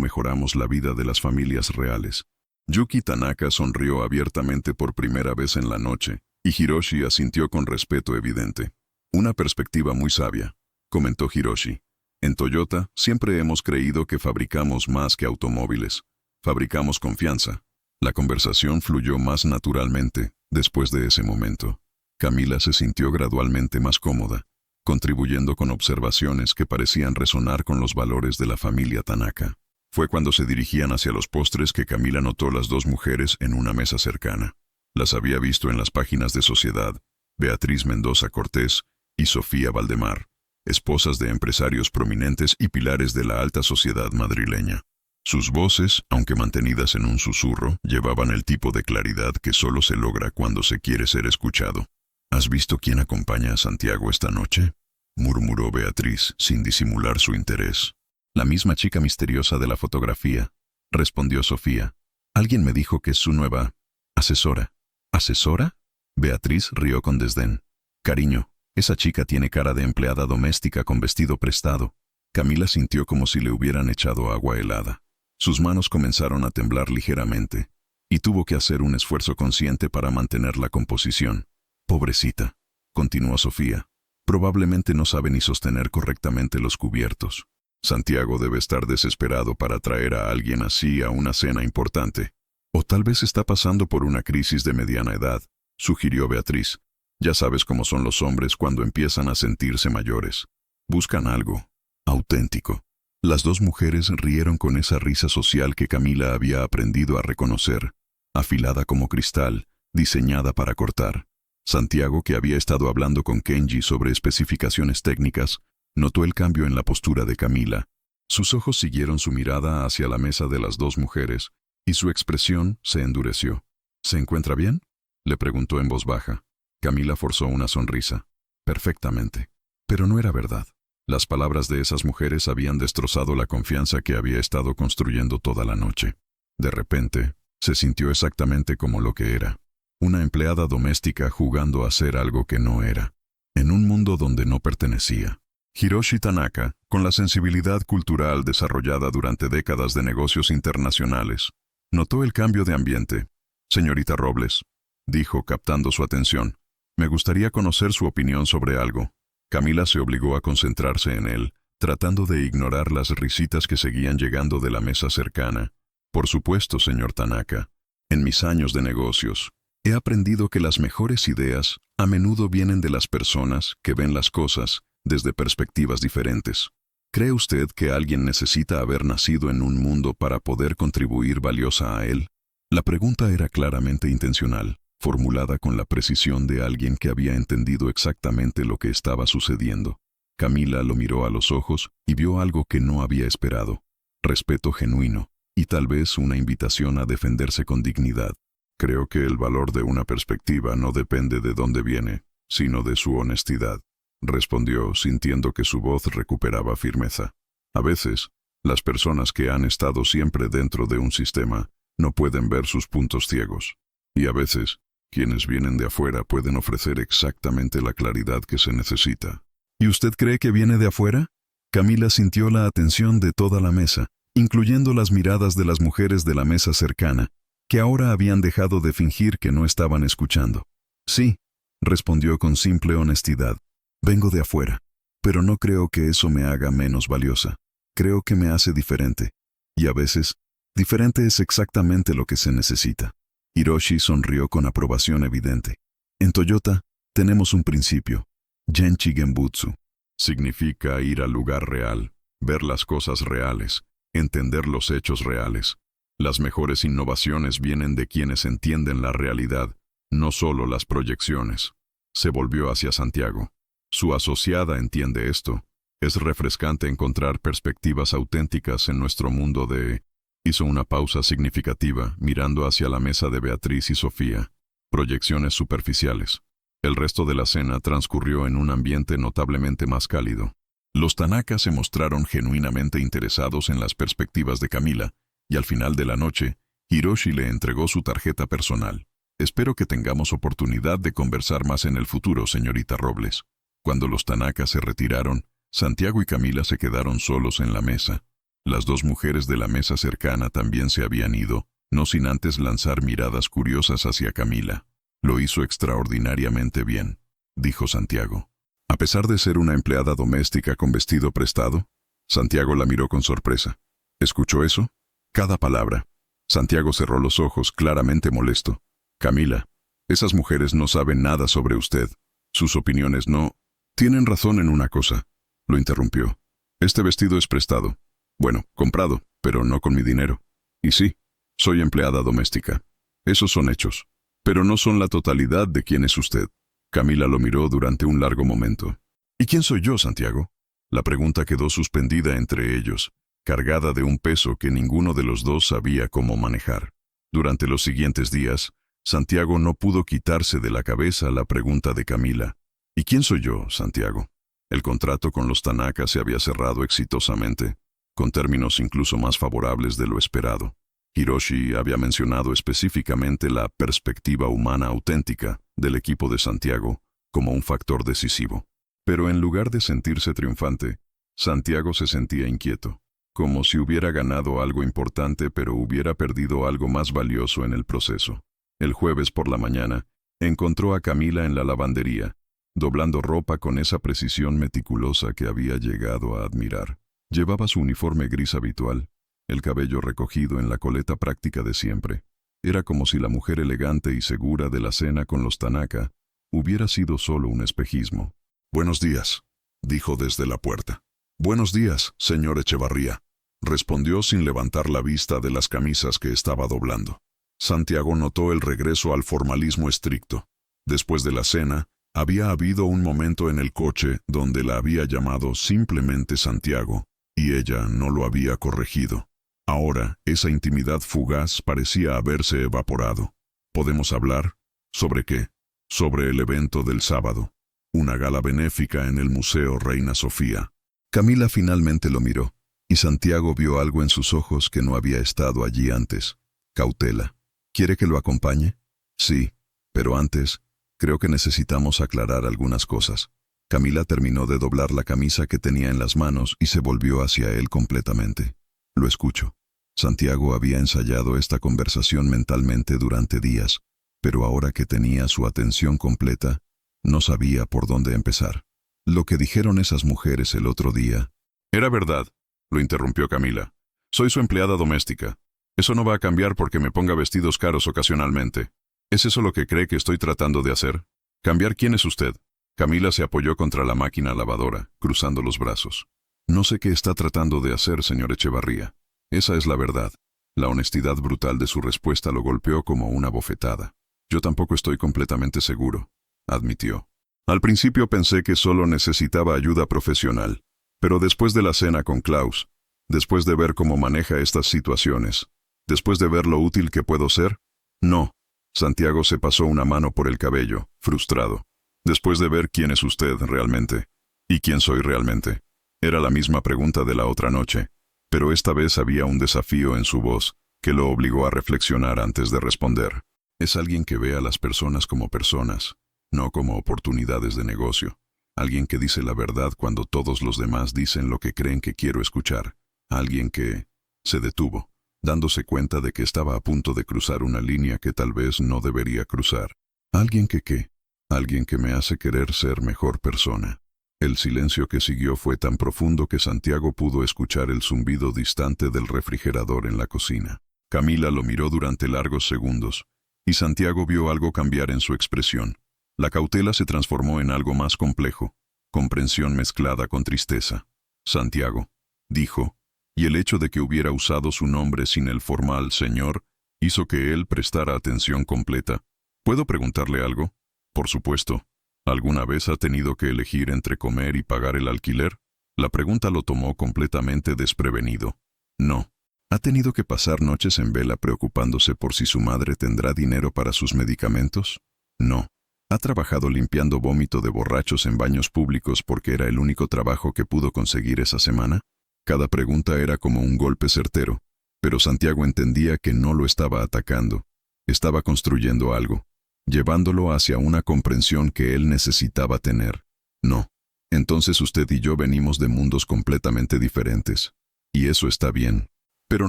mejoramos la vida de las familias reales». Yuki Tanaka sonrió abiertamente por primera vez en la noche, y Hiroshi asintió con respeto evidente. «Una perspectiva muy sabia», comentó Hiroshi. «En Toyota siempre hemos creído que fabricamos más que automóviles. Fabricamos confianza». La conversación fluyó más naturalmente después de ese momento. Camila se sintió gradualmente más cómoda, contribuyendo con observaciones que parecían resonar con los valores de la familia Tanaka. Fue cuando se dirigían hacia los postres que Camila notó las dos mujeres en una mesa cercana. Las había visto en las páginas de Sociedad, Beatriz Mendoza Cortés y Sofía Valdemar, esposas de empresarios prominentes y pilares de la alta sociedad madrileña. Sus voces, aunque mantenidas en un susurro, llevaban el tipo de claridad que solo se logra cuando se quiere ser escuchado. «¿Has visto quién acompaña a Santiago esta noche?», murmuró Beatriz, sin disimular su interés. «La misma chica misteriosa de la fotografía», respondió Sofía. «Alguien me dijo que es su nueva asesora». «¿Asesora?», Beatriz rió con desdén. «Cariño, esa chica tiene cara de empleada doméstica con vestido prestado». Camila sintió como si le hubieran echado agua helada. Sus manos comenzaron a temblar ligeramente, y tuvo que hacer un esfuerzo consciente para mantener la composición. «Pobrecita», continuó Sofía. «Probablemente no sabe ni sostener correctamente los cubiertos. Santiago debe estar desesperado para traer a alguien así a una cena importante. O tal vez está pasando por una crisis de mediana edad», sugirió Beatriz. «Ya sabes cómo son los hombres cuando empiezan a sentirse mayores. Buscan algo auténtico». Las dos mujeres rieron con esa risa social que Camila había aprendido a reconocer, afilada como cristal, diseñada para cortar. Santiago, que había estado hablando con Kenji sobre especificaciones técnicas, notó el cambio en la postura de Camila. Sus ojos siguieron su mirada hacia la mesa de las dos mujeres, y su expresión se endureció. «¿Se encuentra bien?», le preguntó en voz baja. Camila forzó una sonrisa. «Perfectamente». Pero no era verdad. Las palabras de esas mujeres habían destrozado la confianza que había estado construyendo toda la noche. De repente, se sintió exactamente como lo que era. Una empleada doméstica jugando a ser algo que no era, en un mundo donde no pertenecía. Hiroshi Tanaka, con la sensibilidad cultural desarrollada durante décadas de negocios internacionales, notó el cambio de ambiente. «Señorita Robles», dijo, captando su atención, «me gustaría conocer su opinión sobre algo». Camila se obligó a concentrarse en él, tratando de ignorar las risitas que seguían llegando de la mesa cercana. «Por supuesto, señor Tanaka. En mis años de negocios, he aprendido que las mejores ideas a menudo vienen de las personas que ven las cosas desde perspectivas diferentes. ¿Cree usted que alguien necesita haber nacido en un mundo para poder contribuir valiosa a él?» La pregunta era claramente intencional, formulada con la precisión de alguien que había entendido exactamente lo que estaba sucediendo. Camila lo miró a los ojos y vio algo que no había esperado: respeto genuino, y tal vez una invitación a defenderse con dignidad. «Creo que el valor de una perspectiva no depende de dónde viene, sino de su honestidad», respondió, sintiendo que su voz recuperaba firmeza. «A veces, las personas que han estado siempre dentro de un sistema no pueden ver sus puntos ciegos. Y a veces, quienes vienen de afuera pueden ofrecer exactamente la claridad que se necesita». «¿Y usted cree que viene de afuera?» Camila sintió la atención de toda la mesa, incluyendo las miradas de las mujeres de la mesa cercana, que ahora habían dejado de fingir que no estaban escuchando. «Sí», respondió con simple honestidad. «Vengo de afuera, pero no creo que eso me haga menos valiosa. Creo que me hace diferente. Y a veces, diferente es exactamente lo que se necesita». Hiroshi sonrió con aprobación evidente. «En Toyota, tenemos un principio, Genchi Genbutsu. Significa ir al lugar real, ver las cosas reales, entender los hechos reales. Las mejores innovaciones vienen de quienes entienden la realidad, no solo las proyecciones». Se volvió hacia Santiago. «Su asociada entiende esto. Es refrescante encontrar perspectivas auténticas en nuestro mundo de...». Hizo una pausa significativa, mirando hacia la mesa de Beatriz y Sofía. «Proyecciones superficiales». El resto de la cena transcurrió en un ambiente notablemente más cálido. Los Tanaka se mostraron genuinamente interesados en las perspectivas de Camila, y al final de la noche, Hiroshi le entregó su tarjeta personal. «Espero que tengamos oportunidad de conversar más en el futuro, señorita Robles». Cuando los Tanaka se retiraron, Santiago y Camila se quedaron solos en la mesa. Las dos mujeres de la mesa cercana también se habían ido, no sin antes lanzar miradas curiosas hacia Camila. «Lo hizo extraordinariamente bien», dijo Santiago. «A pesar de ser una empleada doméstica con vestido prestado». Santiago la miró con sorpresa. «¿Escuchó eso?» «Cada palabra». Santiago cerró los ojos, claramente molesto. «Camila, esas mujeres no saben nada sobre usted. Sus opiniones no...». «Tienen razón en una cosa», lo interrumpió. «Este vestido es prestado. Bueno, comprado, pero no con mi dinero. Y sí, soy empleada doméstica. Esos son hechos. Pero no son la totalidad de quién es usted». Camila lo miró durante un largo momento. «¿Y quién soy yo, Santiago?». La pregunta quedó suspendida entre ellos, cargada de un peso que ninguno de los dos sabía cómo manejar. Durante los siguientes días, Santiago no pudo quitarse de la cabeza la pregunta de Camila. «¿Y quién soy yo, Santiago?». El contrato con los Tanaka se había cerrado exitosamente, con términos incluso más favorables de lo esperado. Hiroshi había mencionado específicamente la perspectiva humana auténtica del equipo de Santiago como un factor decisivo. Pero en lugar de sentirse triunfante, Santiago se sentía inquieto, como si hubiera ganado algo importante pero hubiera perdido algo más valioso en el proceso. El jueves por la mañana, encontró a Camila en la lavandería, doblando ropa con esa precisión meticulosa que había llegado a admirar. Llevaba su uniforme gris habitual, el cabello recogido en la coleta práctica de siempre. Era como si la mujer elegante y segura de la cena con los Tanaka hubiera sido solo un espejismo. «Buenos días», dijo desde la puerta. «Buenos días, señor Echevarría», respondió sin levantar la vista de las camisas que estaba doblando. Santiago notó el regreso al formalismo estricto. Después de la cena, había habido un momento en el coche donde la había llamado simplemente Santiago, y ella no lo había corregido. Ahora, esa intimidad fugaz parecía haberse evaporado. «¿Podemos hablar? ¿Sobre qué?» «Sobre el evento del sábado. Una gala benéfica en el Museo Reina Sofía». Camila finalmente lo miró, y Santiago vio algo en sus ojos que no había estado allí antes. Cautela. «¿Quiere que lo acompañe?» «Sí», Pero antes, creo que necesitamos aclarar algunas cosas. Camila terminó de doblar la camisa que tenía en las manos y se volvió hacia él completamente. Lo escucho. Santiago había ensayado esta conversación mentalmente durante días, pero ahora que tenía su atención completa, no sabía por dónde empezar. Lo que dijeron esas mujeres el otro día. Era verdad, lo interrumpió Camila. Soy su empleada doméstica. Eso no va a cambiar porque me ponga vestidos caros ocasionalmente. ¿Es eso lo que cree que estoy tratando de hacer? ¿Cambiar quién es usted? Camila se apoyó contra la máquina lavadora, cruzando los brazos. No sé qué está tratando de hacer, señor Echevarría. Esa es la verdad. La honestidad brutal de su respuesta lo golpeó como una bofetada. Yo tampoco estoy completamente seguro, admitió. Al principio pensé que solo necesitaba ayuda profesional, pero después de la cena con Klaus, después de ver cómo maneja estas situaciones, después de ver lo útil que puedo ser, no. Santiago se pasó una mano por el cabello, frustrado. Después de ver quién es usted realmente, y quién soy realmente. Era la misma pregunta de la otra noche, pero esta vez había un desafío en su voz que lo obligó a reflexionar antes de responder. Es alguien que ve a las personas como personas, no como oportunidades de negocio. Alguien que dice la verdad cuando todos los demás dicen lo que creen que quiero escuchar. Alguien que se detuvo, dándose cuenta de que estaba a punto de cruzar una línea que tal vez no debería cruzar. Alguien que ¿qué? Alguien que me hace querer ser mejor persona. El silencio que siguió fue tan profundo que Santiago pudo escuchar el zumbido distante del refrigerador en la cocina. Camila lo miró durante largos segundos, y Santiago vio algo cambiar en su expresión. La cautela se transformó en algo más complejo, comprensión mezclada con tristeza. Santiago, dijo, y el hecho de que hubiera usado su nombre sin el formal señor, hizo que él prestara atención completa. ¿Puedo preguntarle algo? Por supuesto. ¿Alguna vez ha tenido que elegir entre comer y pagar el alquiler? La pregunta lo tomó completamente desprevenido. No. ¿Ha tenido que pasar noches en vela preocupándose por si su madre tendrá dinero para sus medicamentos? No. ¿Ha trabajado limpiando vómito de borrachos en baños públicos porque era el único trabajo que pudo conseguir esa semana? Cada pregunta era como un golpe certero, pero Santiago entendía que no lo estaba atacando. Estaba construyendo algo, llevándolo hacia una comprensión que él necesitaba tener. No. Entonces usted y yo venimos de mundos completamente diferentes. Y eso está bien. Pero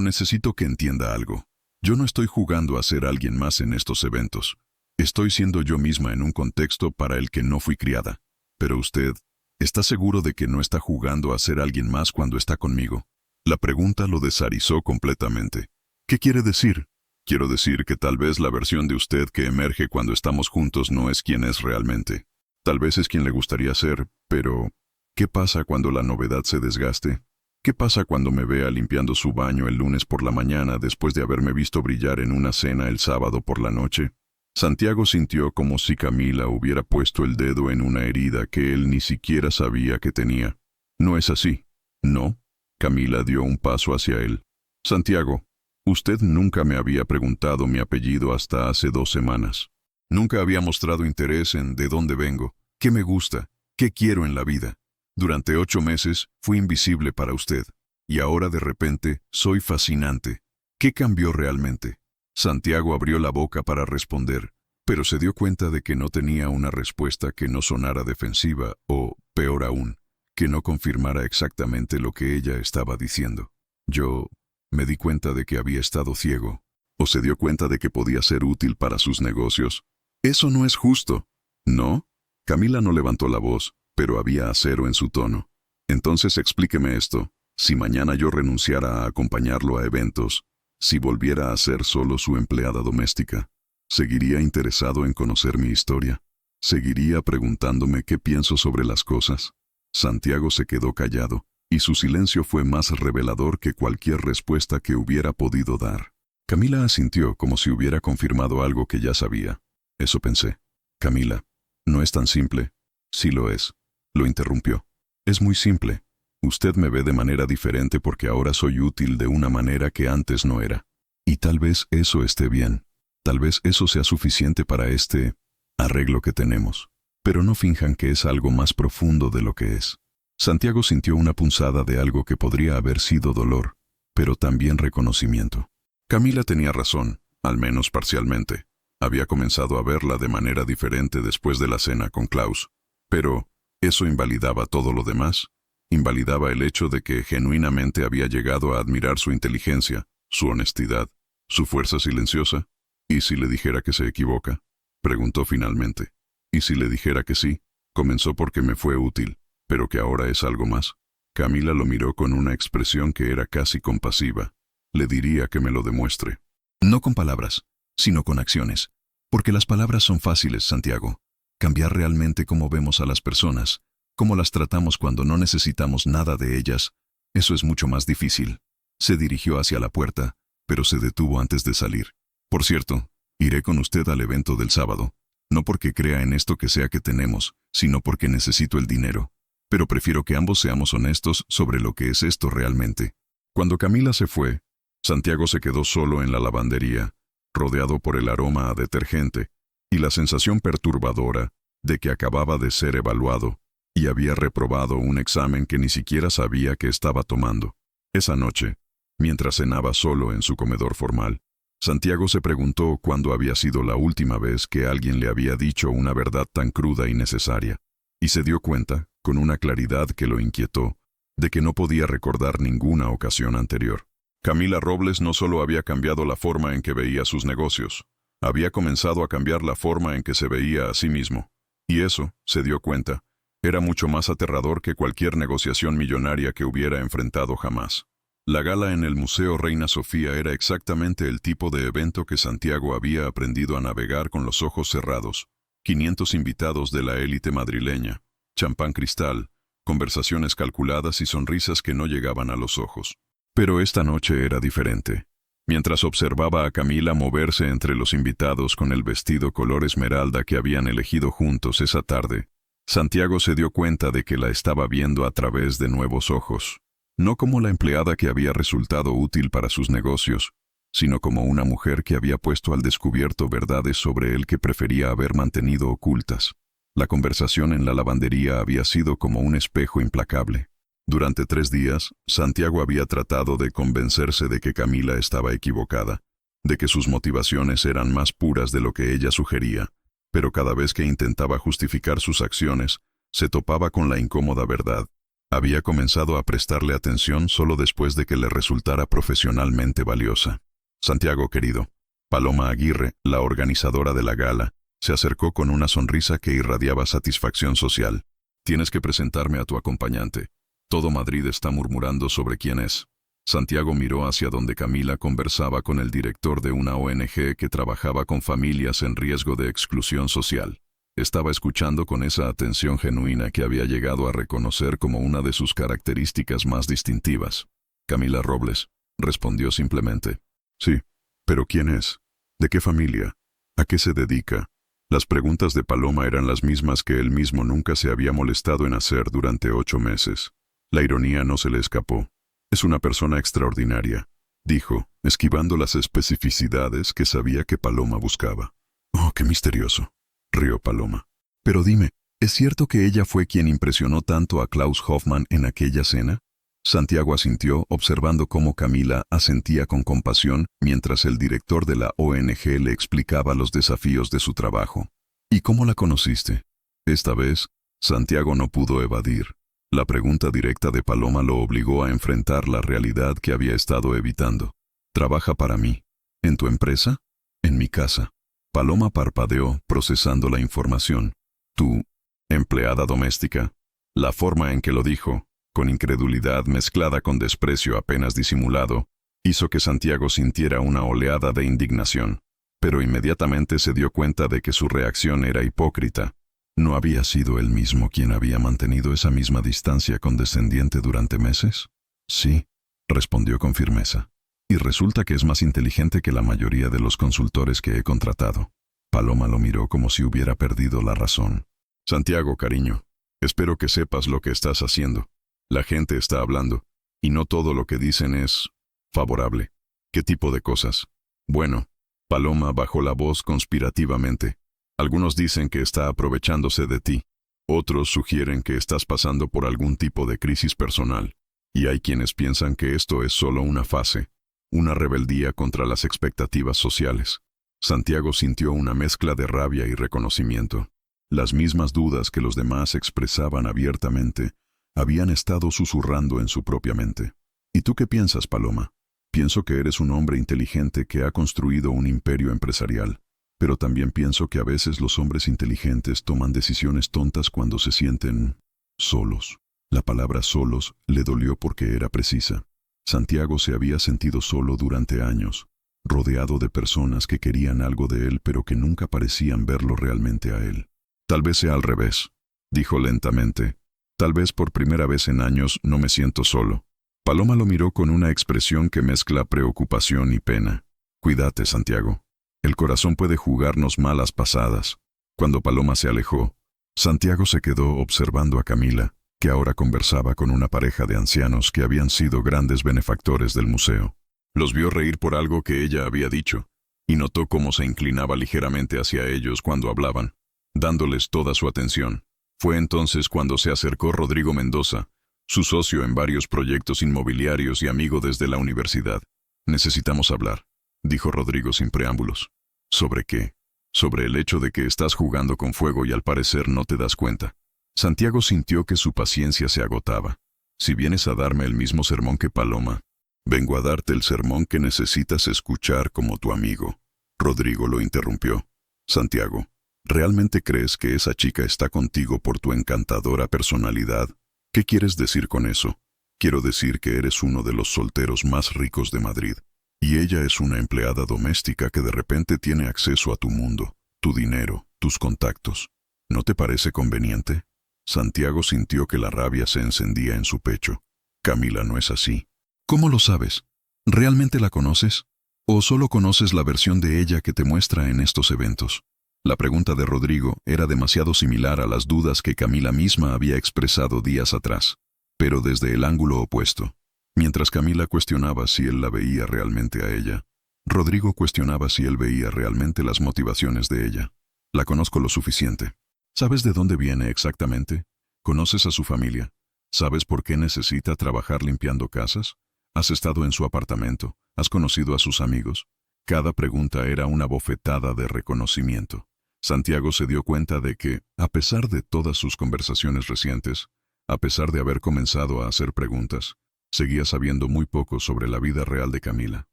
necesito que entienda algo. Yo no estoy jugando a ser alguien más en estos eventos. Estoy siendo yo misma en un contexto para el que no fui criada. Pero usted, ¿está seguro de que no está jugando a ser alguien más cuando está conmigo? La pregunta lo desharizó completamente. ¿Qué quiere decir? Quiero decir que tal vez la versión de usted que emerge cuando estamos juntos no es quien es realmente. Tal vez es quien le gustaría ser, pero ¿qué pasa cuando la novedad se desgaste? ¿Qué pasa cuando me vea limpiando su baño el lunes por la mañana después de haberme visto brillar en una cena el sábado por la noche? Santiago sintió como si Camila hubiera puesto el dedo en una herida que él ni siquiera sabía que tenía. No es así. No. Camila dio un paso hacia él. Santiago, usted nunca me había preguntado mi apellido hasta hace 2 semanas. Nunca había mostrado interés en de dónde vengo, qué me gusta, qué quiero en la vida. Durante 8 meses fui invisible para usted, y ahora de repente soy fascinante. ¿Qué cambió realmente? Santiago abrió la boca para responder, pero se dio cuenta de que no tenía una respuesta que no sonara defensiva o, peor aún, que no confirmara exactamente lo que ella estaba diciendo. Yo me di cuenta de que había estado ciego, o se dio cuenta de que podía ser útil para sus negocios. Eso no es justo. ¿No? Camila no levantó la voz, pero había acero en su tono. Entonces explíqueme esto. Si mañana yo renunciara a acompañarlo a eventos, si volviera a ser solo su empleada doméstica, ¿seguiría interesado en conocer mi historia? ¿Seguiría preguntándome qué pienso sobre las cosas? Santiago se quedó callado, y su silencio fue más revelador que cualquier respuesta que hubiera podido dar. Camila asintió como si hubiera confirmado algo que ya sabía. Eso pensé. Camila, no es tan simple. Sí lo es. Lo interrumpió. Es muy simple. Usted me ve de manera diferente porque ahora soy útil de una manera que antes no era. Y tal vez eso esté bien. Tal vez eso sea suficiente para este arreglo que tenemos. Pero no finjan que es algo más profundo de lo que es. Santiago sintió una punzada de algo que podría haber sido dolor, pero también reconocimiento. Camila tenía razón, al menos parcialmente. Había comenzado a verla de manera diferente después de la cena con Klaus. Pero, ¿eso invalidaba todo lo demás? Invalidaba el hecho de que genuinamente había llegado a admirar su inteligencia, su honestidad, su fuerza silenciosa. ¿Y si le dijera que se equivoca? Preguntó finalmente. ¿Y si le dijera que sí? Comenzó porque me fue útil, pero que ahora es algo más. Camila lo miró con una expresión que era casi compasiva. Le diría que me lo demuestre. No con palabras, sino con acciones. Porque las palabras son fáciles, Santiago. Cambiar realmente cómo vemos a las personas, cómo las tratamos cuando no necesitamos nada de ellas, eso es mucho más difícil. Se dirigió hacia la puerta, pero se detuvo antes de salir. Por cierto, iré con usted al evento del sábado. No porque crea en esto que sea que tenemos, sino porque necesito el dinero. Pero prefiero que ambos seamos honestos sobre lo que es esto realmente. Cuando Camila se fue, Santiago se quedó solo en la lavandería, rodeado por el aroma a detergente y la sensación perturbadora de que acababa de ser evaluado y había reprobado un examen que ni siquiera sabía que estaba tomando. Esa noche, mientras cenaba solo en su comedor formal, Santiago se preguntó cuándo había sido la última vez que alguien le había dicho una verdad tan cruda y necesaria, y se dio cuenta, con una claridad que lo inquietó, de que no podía recordar ninguna ocasión anterior. Camila Robles no solo había cambiado la forma en que veía sus negocios, había comenzado a cambiar la forma en que se veía a sí mismo. Y eso, se dio cuenta, era mucho más aterrador que cualquier negociación millonaria que hubiera enfrentado jamás. La gala en el Museo Reina Sofía era exactamente el tipo de evento que Santiago había aprendido a navegar con los ojos cerrados. 500 invitados de la élite madrileña, champán cristal, conversaciones calculadas y sonrisas que no llegaban a los ojos. Pero esta noche era diferente. Mientras observaba a Camila moverse entre los invitados con el vestido color esmeralda que habían elegido juntos esa tarde, Santiago se dio cuenta de que la estaba viendo a través de nuevos ojos. No como la empleada que había resultado útil para sus negocios, sino como una mujer que había puesto al descubierto verdades sobre él que prefería haber mantenido ocultas. La conversación en la lavandería había sido como un espejo implacable. Durante 3 días, Santiago había tratado de convencerse de que Camila estaba equivocada, de que sus motivaciones eran más puras de lo que ella sugería, pero cada vez que intentaba justificar sus acciones, se topaba con la incómoda verdad. Había comenzado a prestarle atención solo después de que le resultara profesionalmente valiosa. Santiago, querido. Paloma Aguirre, la organizadora de la gala, se acercó con una sonrisa que irradiaba satisfacción social. Tienes que presentarme a tu acompañante. Todo Madrid está murmurando sobre quién es. Santiago miró hacia donde Camila conversaba con el director de una ONG que trabajaba con familias en riesgo de exclusión social. Estaba escuchando con esa atención genuina que había llegado a reconocer como una de sus características más distintivas. Camila Robles, respondió simplemente. Sí, pero ¿quién es? ¿De qué familia? ¿A qué se dedica? Las preguntas de Paloma eran las mismas que él mismo nunca se había molestado en hacer durante 8 meses. La ironía no se le escapó. Es una persona extraordinaria, dijo, esquivando las especificidades que sabía que Paloma buscaba. Oh, qué misterioso, rió Paloma. Pero dime, ¿es cierto que ella fue quien impresionó tanto a Klaus Hoffmann en aquella cena? Santiago asintió, observando cómo Camila asentía con compasión mientras el director de la ONG le explicaba los desafíos de su trabajo. ¿Y cómo la conociste? Esta vez, Santiago no pudo evadir. La pregunta directa de Paloma lo obligó a enfrentar la realidad que había estado evitando. ¿Trabaja para mí? ¿En tu empresa? En mi casa. Paloma parpadeó, procesando la información. ¿Tu empleada doméstica? La forma en que lo dijo, con incredulidad mezclada con desprecio apenas disimulado, hizo que Santiago sintiera una oleada de indignación, pero inmediatamente se dio cuenta de que su reacción era hipócrita. ¿No había sido él mismo quien había mantenido esa misma distancia condescendiente durante meses? Sí, respondió con firmeza. Y resulta que es más inteligente que la mayoría de los consultores que he contratado. Paloma lo miró como si hubiera perdido la razón. Santiago, cariño, espero que sepas lo que estás haciendo. La gente está hablando, y no todo lo que dicen es favorable. ¿Qué tipo de cosas? Bueno, Paloma bajó la voz conspirativamente. Algunos dicen que está aprovechándose de ti. Otros sugieren que estás pasando por algún tipo de crisis personal. Y hay quienes piensan que esto es solo una fase, una rebeldía contra las expectativas sociales. Santiago sintió una mezcla de rabia y reconocimiento. Las mismas dudas que los demás expresaban abiertamente habían estado susurrando en su propia mente. ¿Y tú qué piensas, Paloma? Pienso que eres un hombre inteligente que ha construido un imperio empresarial, pero también pienso que a veces los hombres inteligentes toman decisiones tontas cuando se sienten solos. La palabra solos le dolió porque era precisa. Santiago se había sentido solo durante años, rodeado de personas que querían algo de él pero que nunca parecían verlo realmente a él. Tal vez sea al revés, dijo lentamente. Tal vez por primera vez en años no me siento solo. Paloma lo miró con una expresión que mezcla preocupación y pena. Cuídate, Santiago. El corazón puede jugarnos malas pasadas. Cuando Paloma se alejó, Santiago se quedó observando a Camila, que ahora conversaba con una pareja de ancianos que habían sido grandes benefactores del museo. Los vio reír por algo que ella había dicho, y notó cómo se inclinaba ligeramente hacia ellos cuando hablaban, dándoles toda su atención. Fue entonces cuando se acercó Rodrigo Mendoza, su socio en varios proyectos inmobiliarios y amigo desde la universidad. Necesitamos hablar, dijo Rodrigo sin preámbulos. ¿Sobre qué? Sobre el hecho de que estás jugando con fuego y al parecer no te das cuenta. Santiago sintió que su paciencia se agotaba. Si vienes a darme el mismo sermón que Paloma, vengo a darte el sermón que necesitas escuchar como tu amigo. Rodrigo lo interrumpió. Santiago, ¿realmente crees que esa chica está contigo por tu encantadora personalidad? ¿Qué quieres decir con eso? Quiero decir que eres uno de los solteros más ricos de Madrid, y ella es una empleada doméstica que de repente tiene acceso a tu mundo, tu dinero, tus contactos. ¿No te parece conveniente? Santiago sintió que la rabia se encendía en su pecho. Camila no es así. ¿Cómo lo sabes? ¿Realmente la conoces? ¿O solo conoces la versión de ella que te muestra en estos eventos? La pregunta de Rodrigo era demasiado similar a las dudas que Camila misma había expresado días atrás, pero desde el ángulo opuesto. Mientras Camila cuestionaba si él la veía realmente a ella, Rodrigo cuestionaba si él veía realmente las motivaciones de ella. La conozco lo suficiente. ¿Sabes de dónde viene exactamente? ¿Conoces a su familia? ¿Sabes por qué necesita trabajar limpiando casas? ¿Has estado en su apartamento? ¿Has conocido a sus amigos? Cada pregunta era una bofetada de reconocimiento. Santiago se dio cuenta de que, a pesar de todas sus conversaciones recientes, a pesar de haber comenzado a hacer preguntas, seguía sabiendo muy poco sobre la vida real de Camila.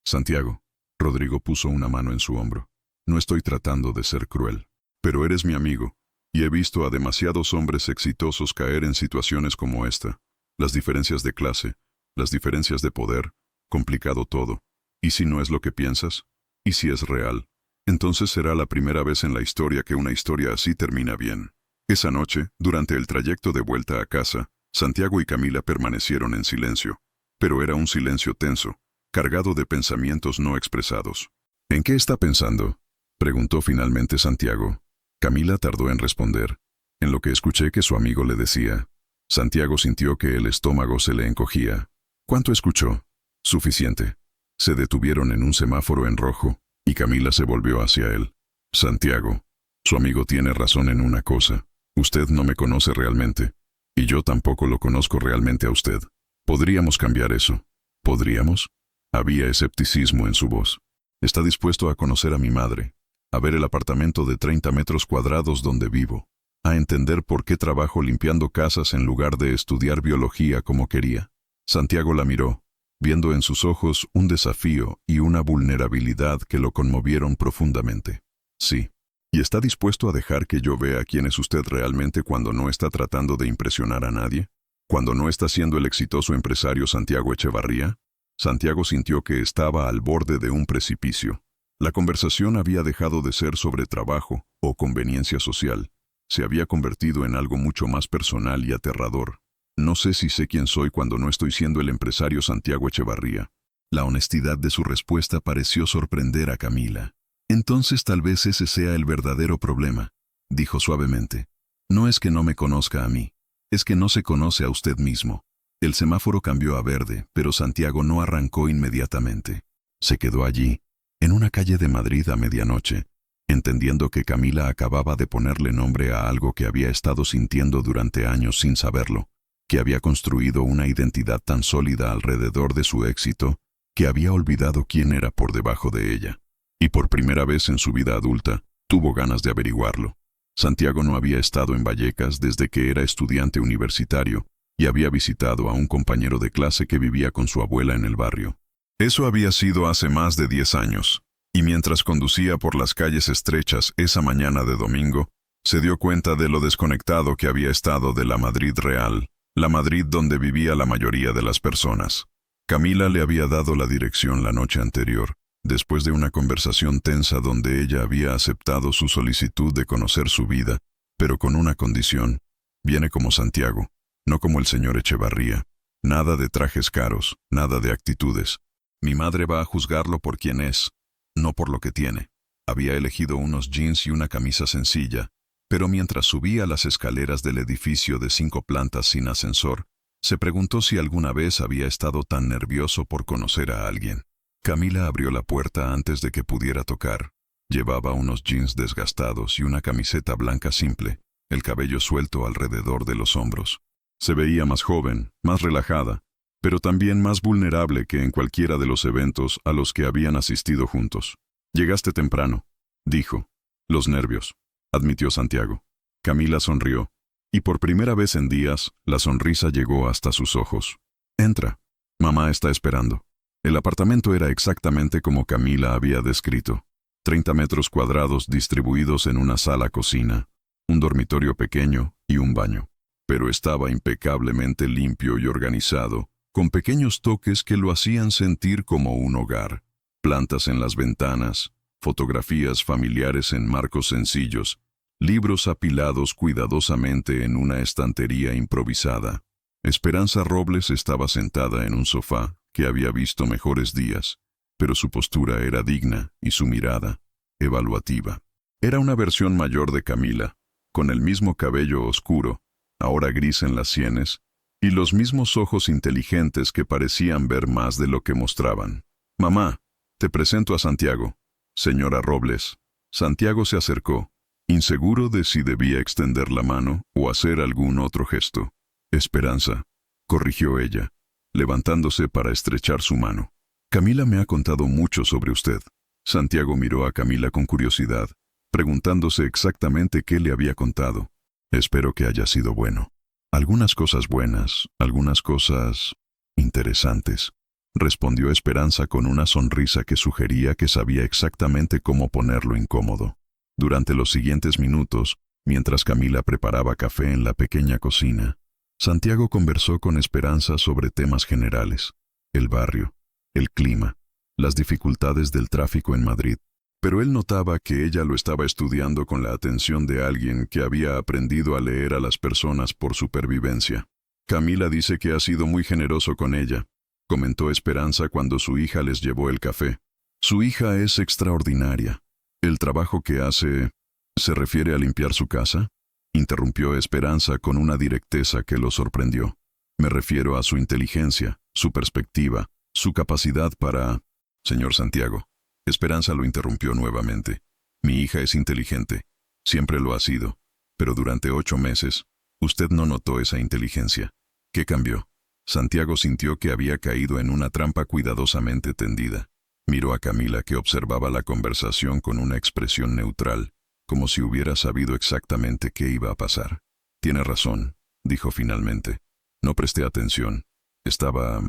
Santiago, Rodrigo puso una mano en su hombro. No estoy tratando de ser cruel, pero eres mi amigo, y he visto a demasiados hombres exitosos caer en situaciones como esta. Las diferencias de clase, las diferencias de poder, complicado todo. ¿Y si no es lo que piensas? ¿Y si es real? Entonces será la primera vez en la historia que una historia así termina bien. Esa noche, durante el trayecto de vuelta a casa, Santiago y Camila permanecieron en silencio. Pero era un silencio tenso, cargado de pensamientos no expresados. ¿En qué está pensando?, preguntó finalmente Santiago. Camila tardó en responder. En lo que escuché que su amigo le decía. Santiago sintió que el estómago se le encogía. ¿Cuánto escuchó? Suficiente. Se detuvieron en un semáforo en rojo, y Camila se volvió hacia él. Santiago, su amigo tiene razón en una cosa. Usted no me conoce realmente, y yo tampoco lo conozco realmente a usted. ¿Podríamos cambiar eso? ¿Podríamos? Había escepticismo en su voz. Está dispuesto a conocer a mi madre, a ver el apartamento de 30 metros cuadrados donde vivo, a entender por qué trabajo limpiando casas en lugar de estudiar biología como quería. Santiago la miró, viendo en sus ojos un desafío y una vulnerabilidad que lo conmovieron profundamente. Sí. ¿Y está dispuesto a dejar que yo vea quién es usted realmente cuando no está tratando de impresionar a nadie? ¿Cuando no está siendo el exitoso empresario Santiago Echevarría? Santiago sintió que estaba al borde de un precipicio. La conversación había dejado de ser sobre trabajo o conveniencia social. Se había convertido en algo mucho más personal y aterrador. No sé si sé quién soy cuando no estoy siendo el empresario Santiago Echevarría. La honestidad de su respuesta pareció sorprender a Camila. Entonces tal vez ese sea el verdadero problema, dijo suavemente. No es que no me conozca a mí, es que no se conoce a usted mismo. El semáforo cambió a verde, pero Santiago no arrancó inmediatamente. Se quedó allí, en una calle de Madrid a medianoche, entendiendo que Camila acababa de ponerle nombre a algo que había estado sintiendo durante años sin saberlo, que había construido una identidad tan sólida alrededor de su éxito, que había olvidado quién era por debajo de ella. y por primera vez en su vida adulta, tuvo ganas de averiguarlo. Santiago no había estado en Vallecas desde que era estudiante universitario y había visitado a un compañero de clase que vivía con su abuela en el barrio. Eso había sido hace más de 10 años, y mientras conducía por las calles estrechas esa mañana de domingo, se dio cuenta de lo desconectado que había estado de la Madrid real, la Madrid donde vivía la mayoría de las personas. Camila le había dado la dirección la noche anterior, después de una conversación tensa donde ella había aceptado su solicitud de conocer su vida, pero con una condición: viene como Santiago, no como el señor Echevarría. Nada de trajes caros, nada de actitudes. Mi madre va a juzgarlo por quien es, no por lo que tiene. Había elegido unos jeans y una camisa sencilla, pero mientras subía las escaleras del edificio de 5 plantas sin ascensor, se preguntó si alguna vez había estado tan nervioso por conocer a alguien. Camila abrió la puerta antes de que pudiera tocar. Llevaba unos jeans desgastados y una camiseta blanca simple, el cabello suelto alrededor de los hombros. Se veía más joven, más relajada, pero también más vulnerable que en cualquiera de los eventos a los que habían asistido juntos. «Llegaste temprano», dijo. «Los nervios», admitió Santiago. Camila sonrió, y por primera vez en días, la sonrisa llegó hasta sus ojos. «Entra. Mamá está esperando». El apartamento era exactamente como Camila había descrito. 30 metros cuadrados distribuidos en una sala-cocina, un dormitorio pequeño y un baño. Pero estaba impecablemente limpio y organizado, con pequeños toques que lo hacían sentir como un hogar. Plantas en las ventanas, fotografías familiares en marcos sencillos, libros apilados cuidadosamente en una estantería improvisada. Esperanza Robles estaba sentada en un sofá que había visto mejores días, pero su postura era digna y su mirada, evaluativa. Era una versión mayor de Camila, con el mismo cabello oscuro, ahora gris en las sienes, y los mismos ojos inteligentes que parecían ver más de lo que mostraban. «Mamá, te presento a Santiago». «Señora Robles». Santiago se acercó, inseguro de si debía extender la mano o hacer algún otro gesto. «Esperanza», corrigió ella, levantándose para estrechar su mano. «Camila me ha contado mucho sobre usted». Santiago miró a Camila con curiosidad, preguntándose exactamente qué le había contado. «Espero que haya sido bueno. Algunas cosas buenas, algunas cosas interesantes», respondió Esperanza con una sonrisa que sugería que sabía exactamente cómo ponerlo incómodo. Durante los siguientes minutos, mientras Camila preparaba café en la pequeña cocina, Santiago conversó con Esperanza sobre temas generales: el barrio, el clima, las dificultades del tráfico en Madrid. Pero él notaba que ella lo estaba estudiando con la atención de alguien que había aprendido a leer a las personas por supervivencia. «Camila dice que ha sido muy generoso con ella», comentó Esperanza cuando su hija les llevó el café. «Su hija es extraordinaria. El trabajo que hace... ¿Se refiere a limpiar su casa?», interrumpió Esperanza con una directeza que lo sorprendió. «Me refiero a su inteligencia, su perspectiva, su capacidad para...». «Señor Santiago». Esperanza lo interrumpió nuevamente. «Mi hija es inteligente. Siempre lo ha sido. Pero durante 8 meses, usted no notó esa inteligencia. ¿Qué cambió?». Santiago sintió que había caído en una trampa cuidadosamente tendida. Miró a Camila, que observaba la conversación con una expresión neutral, como si hubiera sabido exactamente qué iba a pasar. «Tiene razón», dijo finalmente. «No presté atención. Estaba...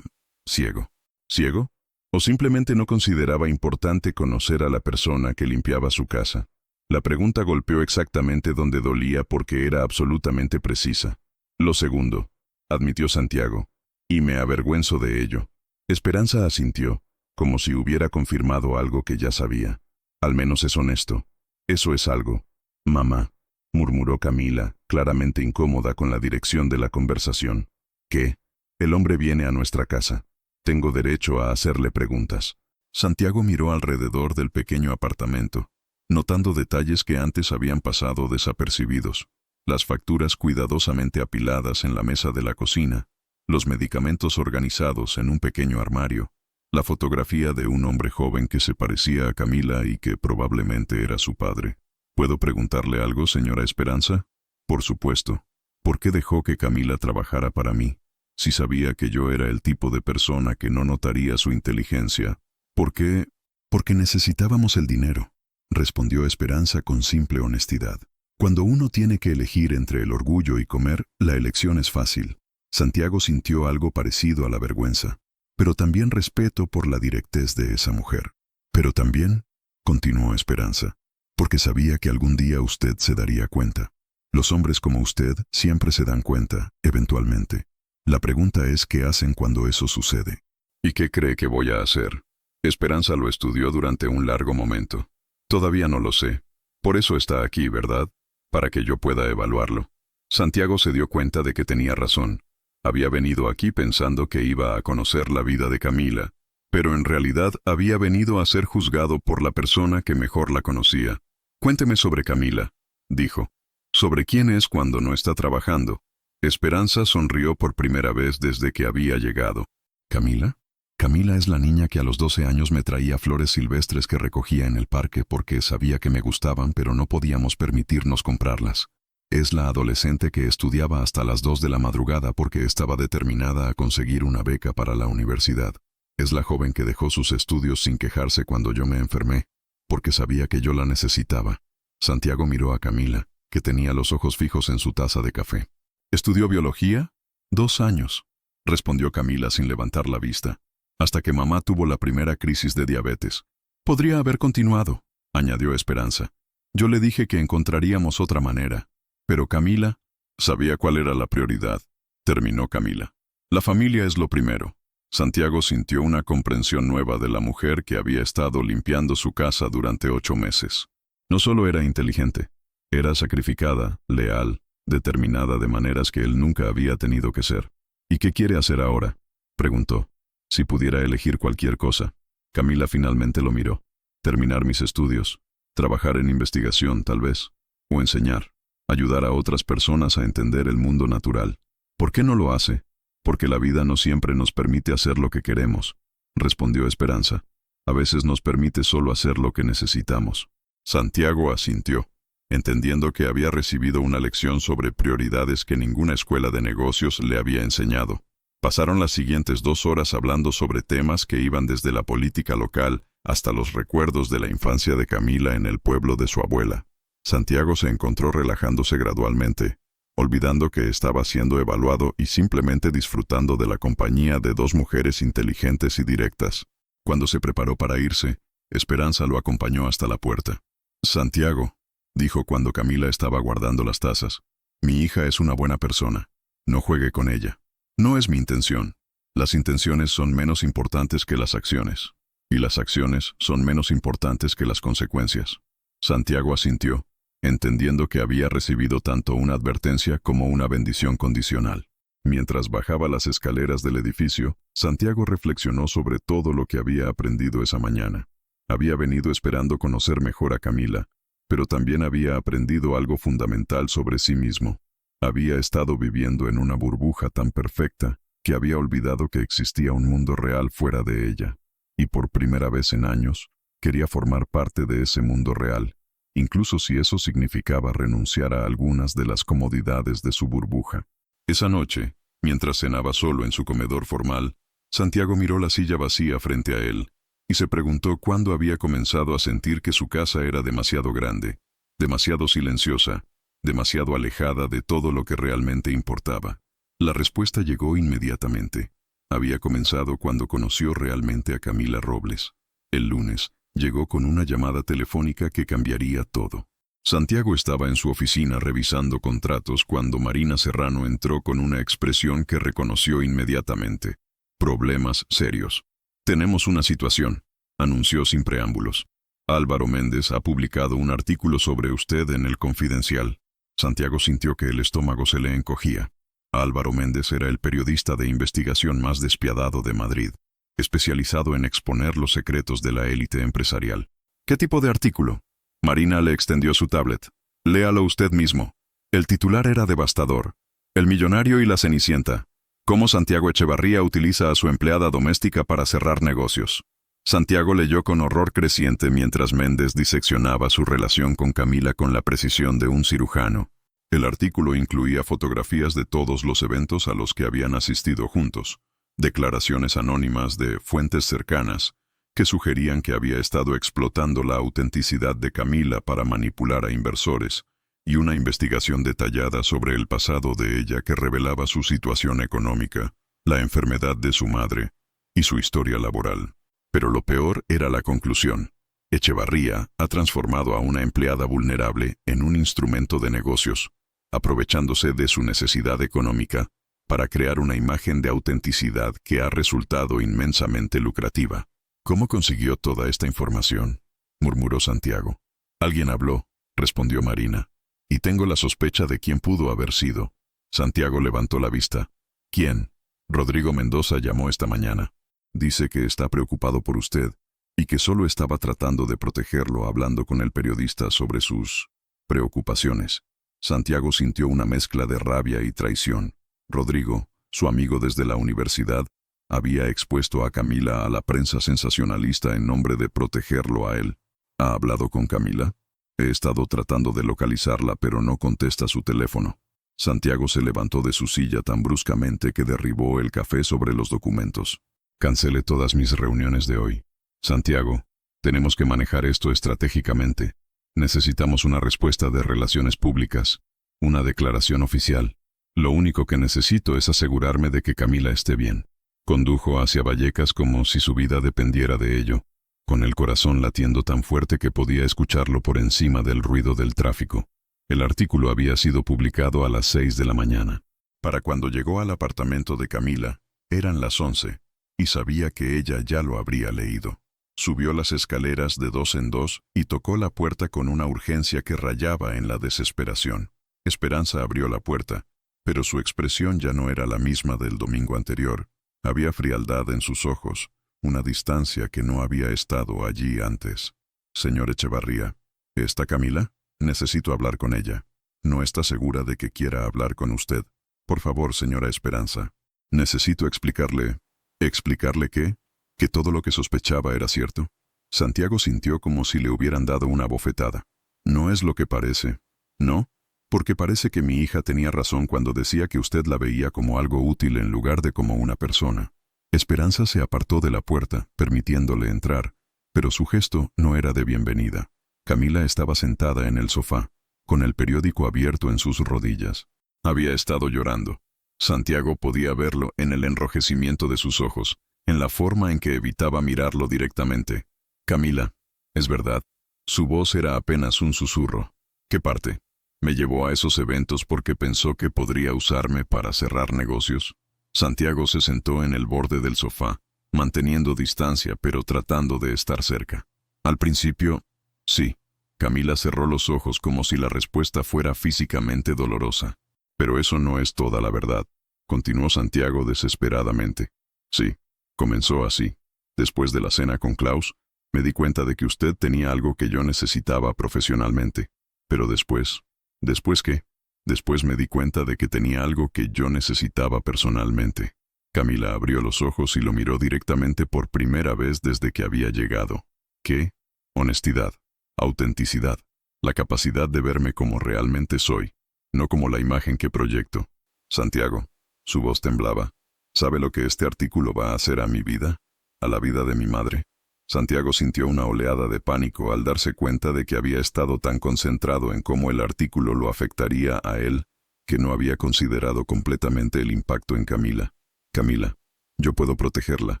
ciego». «¿Ciego? ¿O simplemente no consideraba importante conocer a la persona que limpiaba su casa?». La pregunta golpeó exactamente donde dolía porque era absolutamente precisa. «Lo segundo», admitió Santiago, «y me avergüenzo de ello». Esperanza asintió, como si hubiera confirmado algo que ya sabía. «Al menos es honesto. Eso es algo». «Mamá», murmuró Camila, claramente incómoda con la dirección de la conversación. «¿Qué? El hombre viene a nuestra casa. Tengo derecho a hacerle preguntas». Santiago miró alrededor del pequeño apartamento, notando detalles que antes habían pasado desapercibidos. Las facturas cuidadosamente apiladas en la mesa de la cocina, los medicamentos organizados en un pequeño armario, la fotografía de un hombre joven que se parecía a Camila y que probablemente era su padre. «¿Puedo preguntarle algo, señora Esperanza?». «Por supuesto. ¿Por qué dejó que Camila trabajara para mí? Si sabía que yo era el tipo de persona que no notaría su inteligencia, ¿por qué...?». Porque necesitábamos el dinero, respondió Esperanza con simple honestidad. Cuando uno tiene que elegir entre el orgullo y comer, la elección es fácil. Santiago sintió algo parecido a la vergüenza, pero también respeto por la directez de esa mujer. Pero también, continuó Esperanza, porque sabía que algún día usted se daría cuenta. Los hombres como usted siempre se dan cuenta, eventualmente. La pregunta es qué hacen cuando eso sucede. ¿Y qué cree que voy a hacer? Esperanza lo estudió durante un largo momento. Todavía no lo sé. Por eso está aquí, ¿verdad? Para que yo pueda evaluarlo. Santiago se dio cuenta de que tenía razón. Había venido aquí pensando que iba a conocer la vida de Camila, pero en realidad había venido a ser juzgado por la persona que mejor la conocía. Cuénteme sobre Camila, dijo. ¿Sobre quién es cuando no está trabajando? Esperanza sonrió por primera vez desde que había llegado. ¿Camila? Camila es la niña que a los 12 años me traía flores silvestres que recogía en el parque porque sabía que me gustaban pero no podíamos permitirnos comprarlas. Es la adolescente que estudiaba hasta las 2 de la madrugada porque estaba determinada a conseguir una beca para la universidad. Es la joven que dejó sus estudios sin quejarse cuando yo me enfermé, porque sabía que yo la necesitaba. Santiago miró a Camila, que tenía los ojos fijos en su taza de café. ¿Estudió biología? 2 años, respondió Camila sin levantar la vista, hasta que mamá tuvo la primera crisis de diabetes. Podría haber continuado, añadió Esperanza. Yo le dije que encontraríamos otra manera. Pero Camila sabía cuál era la prioridad, terminó Camila. La familia es lo primero. Santiago sintió una comprensión nueva de la mujer que había estado limpiando su casa durante 8 meses. No solo era inteligente, era sacrificada, leal, determinada de maneras que él nunca había tenido que ser. ¿Y qué quiere hacer ahora?, preguntó. Si pudiera elegir cualquier cosa. Camila finalmente lo miró. Terminar mis estudios, trabajar en investigación tal vez, o enseñar. Ayudar a otras personas a entender el mundo natural. ¿Por qué no lo hace? Porque la vida no siempre nos permite hacer lo que queremos, respondió Esperanza. A veces nos permite solo hacer lo que necesitamos. Santiago asintió, entendiendo que había recibido una lección sobre prioridades que ninguna escuela de negocios le había enseñado. Pasaron las siguientes 2 horas hablando sobre temas que iban desde la política local hasta los recuerdos de la infancia de Camila en el pueblo de su abuela. Santiago se encontró relajándose gradualmente, olvidando que estaba siendo evaluado y simplemente disfrutando de la compañía de 2 mujeres inteligentes y directas. Cuando se preparó para irse, Esperanza lo acompañó hasta la puerta. Santiago, dijo cuando Camila estaba guardando las tazas, mi hija es una buena persona. No juegue con ella. No es mi intención. Las intenciones son menos importantes que las acciones, y las acciones son menos importantes que las consecuencias. Santiago asintió, entendiendo que había recibido tanto una advertencia como una bendición condicional. Mientras bajaba las escaleras del edificio, Santiago reflexionó sobre todo lo que había aprendido esa mañana. Había venido esperando conocer mejor a Camila, pero también había aprendido algo fundamental sobre sí mismo. Había estado viviendo en una burbuja tan perfecta que había olvidado que existía un mundo real fuera de ella, y por primera vez en años, quería formar parte de ese mundo real, incluso si eso significaba renunciar a algunas de las comodidades de su burbuja. Esa noche, mientras cenaba solo en su comedor formal, Santiago miró la silla vacía frente a él y se preguntó cuándo había comenzado a sentir que su casa era demasiado grande, demasiado silenciosa, demasiado alejada de todo lo que realmente importaba. La respuesta llegó inmediatamente. Había comenzado cuando conoció realmente a Camila Robles. El lunes, llegó con una llamada telefónica que cambiaría todo. Santiago estaba en su oficina revisando contratos cuando Marina Serrano entró con una expresión que reconoció inmediatamente. Problemas serios. Tenemos una situación, anunció sin preámbulos. Álvaro Méndez ha publicado un artículo sobre usted en El Confidencial. Santiago sintió que el estómago se le encogía. Álvaro Méndez era el periodista de investigación más despiadado de Madrid, especializado en exponer los secretos de la élite empresarial. ¿Qué tipo de artículo? Marina le extendió su tablet. Léalo usted mismo. El titular era devastador. El millonario y la Cenicienta. Cómo Santiago Echevarría utiliza a su empleada doméstica para cerrar negocios. Santiago leyó con horror creciente mientras Méndez diseccionaba su relación con Camila con la precisión de un cirujano. El artículo incluía fotografías de todos los eventos a los que habían asistido juntos, declaraciones anónimas de fuentes cercanas, que sugerían que había estado explotando la autenticidad de Camila para manipular a inversores, y una investigación detallada sobre el pasado de ella que revelaba su situación económica, la enfermedad de su madre y su historia laboral. Pero lo peor era la conclusión. Echevarría ha transformado a una empleada vulnerable en un instrumento de negocios, aprovechándose de su necesidad económica para crear una imagen de autenticidad que ha resultado inmensamente lucrativa. ¿Cómo consiguió toda esta información?, murmuró Santiago. Alguien habló, respondió Marina, y tengo la sospecha de quién pudo haber sido. Santiago levantó la vista. ¿Quién? Rodrigo Mendoza llamó esta mañana. Dice que está preocupado por usted y que solo estaba tratando de protegerlo hablando con el periodista sobre sus preocupaciones. Santiago sintió una mezcla de rabia y traición. Rodrigo, su amigo desde la universidad, había expuesto a Camila a la prensa sensacionalista en nombre de protegerlo a él. ¿Ha hablado con Camila? He estado tratando de localizarla, pero no contesta su teléfono. Santiago se levantó de su silla tan bruscamente que derribó el café sobre los documentos. Cancele todas mis reuniones de hoy. Santiago, tenemos que manejar esto estratégicamente. Necesitamos una respuesta de relaciones públicas, una declaración oficial. Lo único que necesito es asegurarme de que Camila esté bien. Condujo hacia Vallecas como si su vida dependiera de ello, con el corazón latiendo tan fuerte que podía escucharlo por encima del ruido del tráfico. El artículo había sido publicado a las 6 de la mañana. Para cuando llegó al apartamento de Camila, eran las 11, y sabía que ella ya lo habría leído. Subió las escaleras de 2 en 2 y tocó la puerta con una urgencia que rayaba en la desesperación. Esperanza abrió la puerta, pero su expresión ya no era la misma del domingo anterior. Había frialdad en sus ojos, una distancia que no había estado allí antes. Señor Echevarría, ¿está Camila? Necesito hablar con ella. ¿No está segura de que quiera hablar con usted? Por favor, señora Esperanza. Necesito explicarle... ¿Explicarle qué? ¿Que todo lo que sospechaba era cierto? Santiago sintió como si le hubieran dado una bofetada. No es lo que parece. ¿No? Porque parece que mi hija tenía razón cuando decía que usted la veía como algo útil en lugar de como una persona. Esperanza se apartó de la puerta, permitiéndole entrar, pero su gesto no era de bienvenida. Camila estaba sentada en el sofá, con el periódico abierto en sus rodillas. Había estado llorando. Santiago podía verlo en el enrojecimiento de sus ojos, en la forma en que evitaba mirarlo directamente. Camila, es verdad. Su voz era apenas un susurro. ¿Qué parte? ¿Me llevó a esos eventos porque pensó que podría usarme para cerrar negocios? Santiago se sentó en el borde del sofá, manteniendo distancia pero tratando de estar cerca. Al principio, sí. Camila cerró los ojos como si la respuesta fuera físicamente dolorosa. Pero eso no es toda la verdad, continuó Santiago desesperadamente. Sí, comenzó así. Después de la cena con Klaus, me di cuenta de que usted tenía algo que yo necesitaba profesionalmente. Pero después... ¿Después qué? Después me di cuenta de que tenía algo que yo necesitaba personalmente. Camila abrió los ojos y lo miró directamente por primera vez desde que había llegado. ¿Qué? Honestidad, autenticidad, la capacidad de verme como realmente soy, no como la imagen que proyecto. Santiago, su voz temblaba. ¿Sabe lo que este artículo va a hacer a mi vida? ¿A la vida de mi madre? Santiago sintió una oleada de pánico al darse cuenta de que había estado tan concentrado en cómo el artículo lo afectaría a él, que no había considerado completamente el impacto en Camila. Camila, yo puedo protegerla.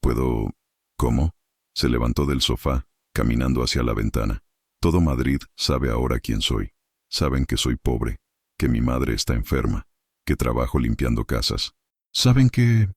¿Puedo...? ¿Cómo? Se levantó del sofá, caminando hacia la ventana. Todo Madrid sabe ahora quién soy. Saben que soy pobre, que mi madre está enferma, que trabajo limpiando casas. Saben que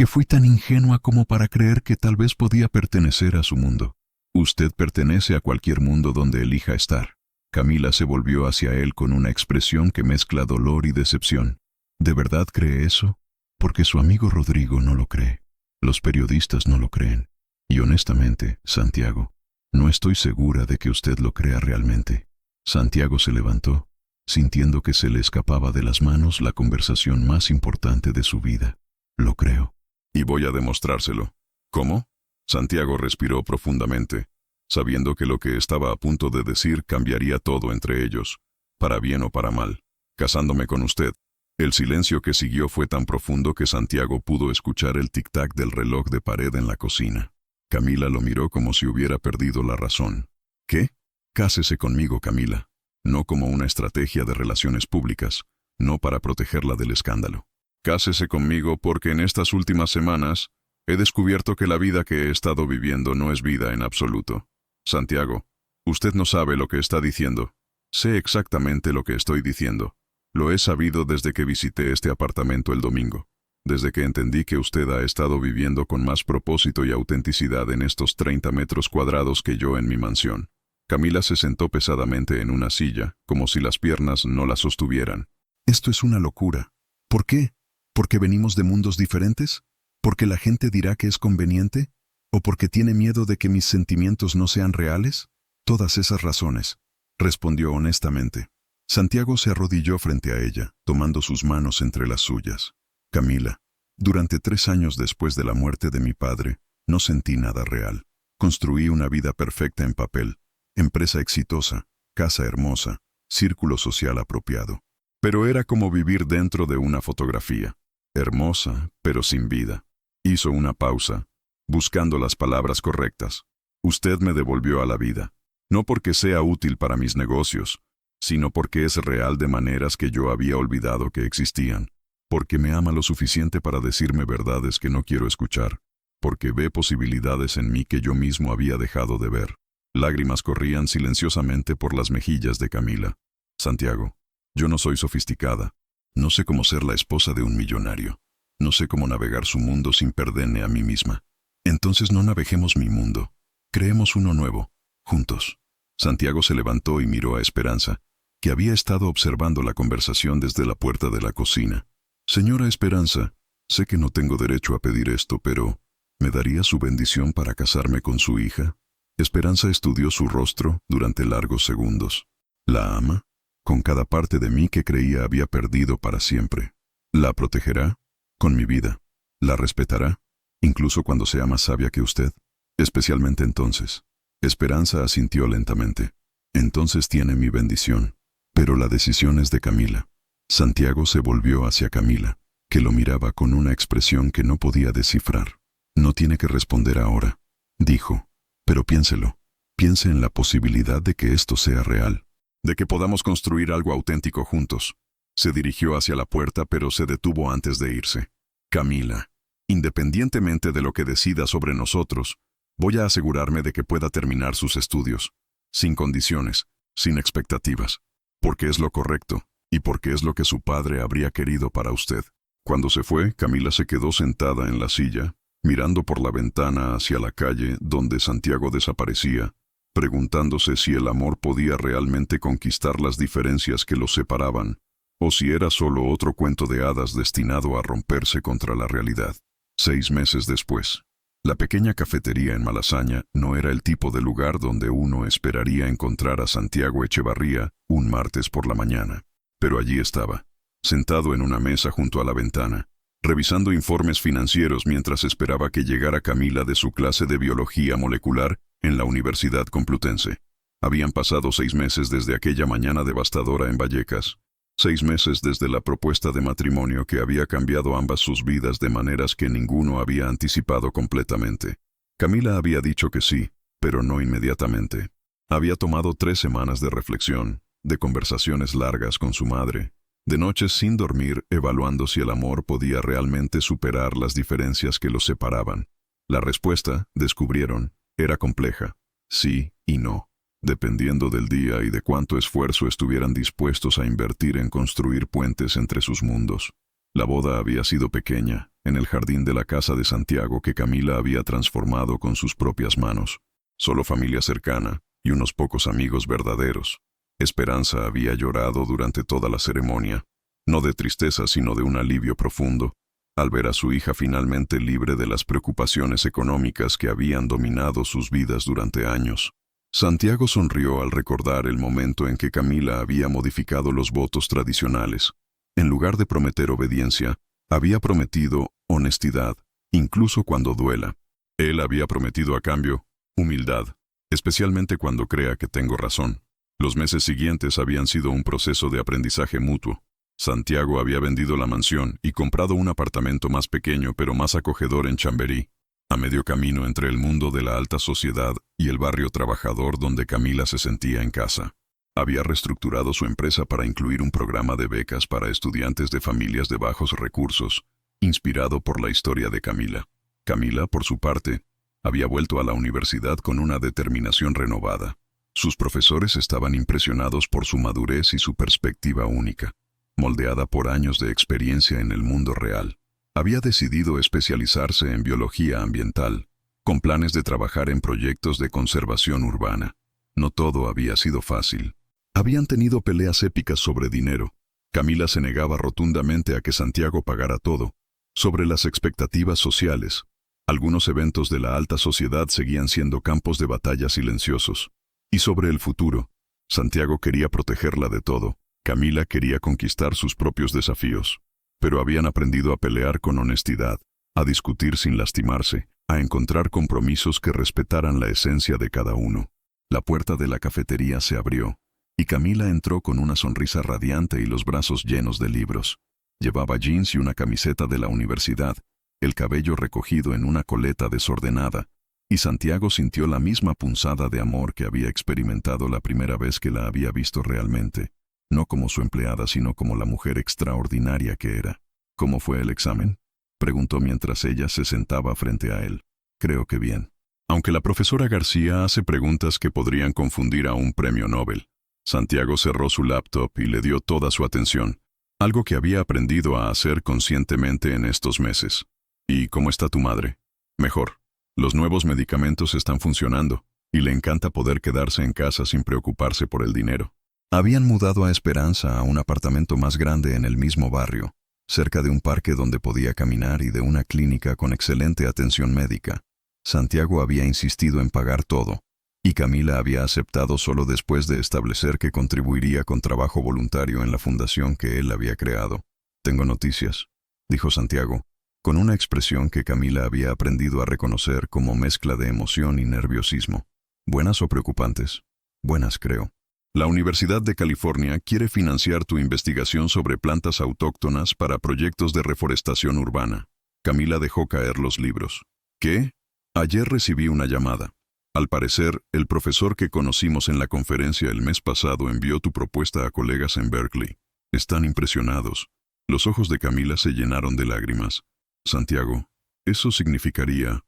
fui tan ingenua como para creer que tal vez podía pertenecer a su mundo. Usted pertenece a cualquier mundo donde elija estar. Camila se volvió hacia él con una expresión que mezcla dolor y decepción. ¿De verdad cree eso? Porque su amigo Rodrigo no lo cree. Los periodistas no lo creen. Y honestamente, Santiago, no estoy segura de que usted lo crea realmente. Santiago se levantó, sintiendo que se le escapaba de las manos la conversación más importante de su vida. Lo creo. Y voy a demostrárselo. ¿Cómo? Santiago respiró profundamente, sabiendo que lo que estaba a punto de decir cambiaría todo entre ellos, para bien o para mal. Casándome con usted. El silencio que siguió fue tan profundo que Santiago pudo escuchar el tic-tac del reloj de pared en la cocina. Camila lo miró como si hubiera perdido la razón. ¿Qué? Cásese conmigo, Camila. No como una estrategia de relaciones públicas, no para protegerla del escándalo. Cásese conmigo porque en estas últimas semanas he descubierto que la vida que he estado viviendo no es vida en absoluto. Santiago, usted no sabe lo que está diciendo. Sé exactamente lo que estoy diciendo. Lo he sabido desde que visité este apartamento el domingo. Desde que entendí que usted ha estado viviendo con más propósito y autenticidad en estos 30 metros cuadrados que yo en mi mansión. Camila se sentó pesadamente en una silla, como si las piernas no la sostuvieran. Esto es una locura. ¿Por qué? ¿Porque venimos de mundos diferentes? ¿Porque la gente dirá que es conveniente? ¿O porque tiene miedo de que mis sentimientos no sean reales? Todas esas razones, respondió honestamente. Santiago se arrodilló frente a ella, tomando sus manos entre las suyas. Camila, durante 3 años después de la muerte de mi padre, no sentí nada real. Construí una vida perfecta en papel, empresa exitosa, casa hermosa, círculo social apropiado. Pero era como vivir dentro de una fotografía, hermosa, pero sin vida. Hizo una pausa, buscando las palabras correctas. Usted me devolvió a la vida, no porque sea útil para mis negocios, sino porque es real de maneras que yo había olvidado que existían. Porque me ama lo suficiente para decirme verdades que no quiero escuchar, porque ve posibilidades en mí que yo mismo había dejado de ver. Lágrimas corrían silenciosamente por las mejillas de Camila. Santiago, yo no soy sofisticada. No sé cómo ser la esposa de un millonario. No sé cómo navegar su mundo sin perderme a mí misma. Entonces no naveguemos mi mundo. Creemos uno nuevo, juntos. Santiago se levantó y miró a Esperanza, que había estado observando la conversación desde la puerta de la cocina. Señora Esperanza, sé que no tengo derecho a pedir esto, pero ¿me daría su bendición para casarme con su hija? Esperanza estudió su rostro durante largos segundos. ¿La ama? Con cada parte de mí que creía había perdido para siempre. ¿La protegerá? Con mi vida. ¿La respetará? Incluso cuando sea más sabia que usted. Especialmente entonces. Esperanza asintió lentamente. Entonces tiene mi bendición. Pero la decisión es de Camila. Santiago se volvió hacia Camila, que lo miraba con una expresión que no podía descifrar. No tiene que responder ahora, dijo, pero piénselo. Piense en la posibilidad de que esto sea real, de que podamos construir algo auténtico juntos. Se dirigió hacia la puerta, pero se detuvo antes de irse. Camila, independientemente de lo que decida sobre nosotros, voy a asegurarme de que pueda terminar sus estudios, sin condiciones, sin expectativas, porque es lo correcto. Y porque es lo que su padre habría querido para usted. Cuando se fue, Camila se quedó sentada en la silla, mirando por la ventana hacia la calle donde Santiago desaparecía, preguntándose si el amor podía realmente conquistar las diferencias que los separaban, o si era solo otro cuento de hadas destinado a romperse contra la realidad. 6 meses después, la pequeña cafetería en Malasaña no era el tipo de lugar donde uno esperaría encontrar a Santiago Echevarría un martes por la mañana. Pero allí estaba, sentado en una mesa junto a la ventana, revisando informes financieros mientras esperaba que llegara Camila de su clase de biología molecular en la Universidad Complutense. Habían pasado 6 meses desde aquella mañana devastadora en Vallecas, 6 meses desde la propuesta de matrimonio que había cambiado ambas sus vidas de maneras que ninguno había anticipado completamente. Camila había dicho que sí, pero no inmediatamente. Había tomado 3 semanas de reflexión, de conversaciones largas con su madre, de noches sin dormir evaluando si el amor podía realmente superar las diferencias que los separaban. La respuesta, descubrieron, era compleja, sí y no, dependiendo del día y de cuánto esfuerzo estuvieran dispuestos a invertir en construir puentes entre sus mundos. La boda había sido pequeña, en el jardín de la casa de Santiago que Camila había transformado con sus propias manos. Solo familia cercana y unos pocos amigos verdaderos. Esperanza había llorado durante toda la ceremonia, no de tristeza sino de un alivio profundo, al ver a su hija finalmente libre de las preocupaciones económicas que habían dominado sus vidas durante años. Santiago sonrió al recordar el momento en que Camila había modificado los votos tradicionales. En lugar de prometer obediencia, había prometido honestidad, incluso cuando duela. Él había prometido a cambio humildad, especialmente cuando crea que tengo razón. Los meses siguientes habían sido un proceso de aprendizaje mutuo. Santiago había vendido la mansión y comprado un apartamento más pequeño pero más acogedor en Chamberí. A medio camino entre el mundo de la alta sociedad y el barrio trabajador donde Camila se sentía en casa. Había reestructurado su empresa para incluir un programa de becas para estudiantes de familias de bajos recursos, inspirado por la historia de Camila. Camila, por su parte, había vuelto a la universidad con una determinación renovada. Sus profesores estaban impresionados por su madurez y su perspectiva única, moldeada por años de experiencia en el mundo real. Había decidido especializarse en biología ambiental, con planes de trabajar en proyectos de conservación urbana. No todo había sido fácil. Habían tenido peleas épicas sobre dinero. Camila se negaba rotundamente a que Santiago pagara todo. Sobre las expectativas sociales, algunos eventos de la alta sociedad seguían siendo campos de batalla silenciosos. Y sobre el futuro, Santiago quería protegerla de todo. Camila quería conquistar sus propios desafíos. Pero habían aprendido a pelear con honestidad, a discutir sin lastimarse, a encontrar compromisos que respetaran la esencia de cada uno. La puerta de la cafetería se abrió, y Camila entró con una sonrisa radiante y los brazos llenos de libros. Llevaba jeans y una camiseta de la universidad, el cabello recogido en una coleta desordenada, y Santiago sintió la misma punzada de amor que había experimentado la primera vez que la había visto realmente. No como su empleada, sino como la mujer extraordinaria que era. ¿Cómo fue el examen?, preguntó mientras ella se sentaba frente a él. Creo que bien. Aunque la profesora García hace preguntas que podrían confundir a un premio Nobel. Santiago cerró su laptop y le dio toda su atención, algo que había aprendido a hacer conscientemente en estos meses. ¿Y cómo está tu madre? Mejor. Los nuevos medicamentos están funcionando, y le encanta poder quedarse en casa sin preocuparse por el dinero. Habían mudado a Esperanza a un apartamento más grande en el mismo barrio, cerca de un parque donde podía caminar y de una clínica con excelente atención médica. Santiago había insistido en pagar todo, y Camila había aceptado solo después de establecer que contribuiría con trabajo voluntario en la fundación que él había creado. «Tengo noticias», dijo Santiago, con una expresión que Camila había aprendido a reconocer como mezcla de emoción y nerviosismo. «¿Buenas o preocupantes?» «Buenas, creo. La Universidad de California quiere financiar tu investigación sobre plantas autóctonas para proyectos de reforestación urbana». Camila dejó caer los libros. «¿Qué? Ayer recibí una llamada. Al parecer, el profesor que conocimos en la conferencia el mes pasado envió tu propuesta a colegas en Berkeley. Están impresionados». Los ojos de Camila se llenaron de lágrimas. «Santiago, eso significaría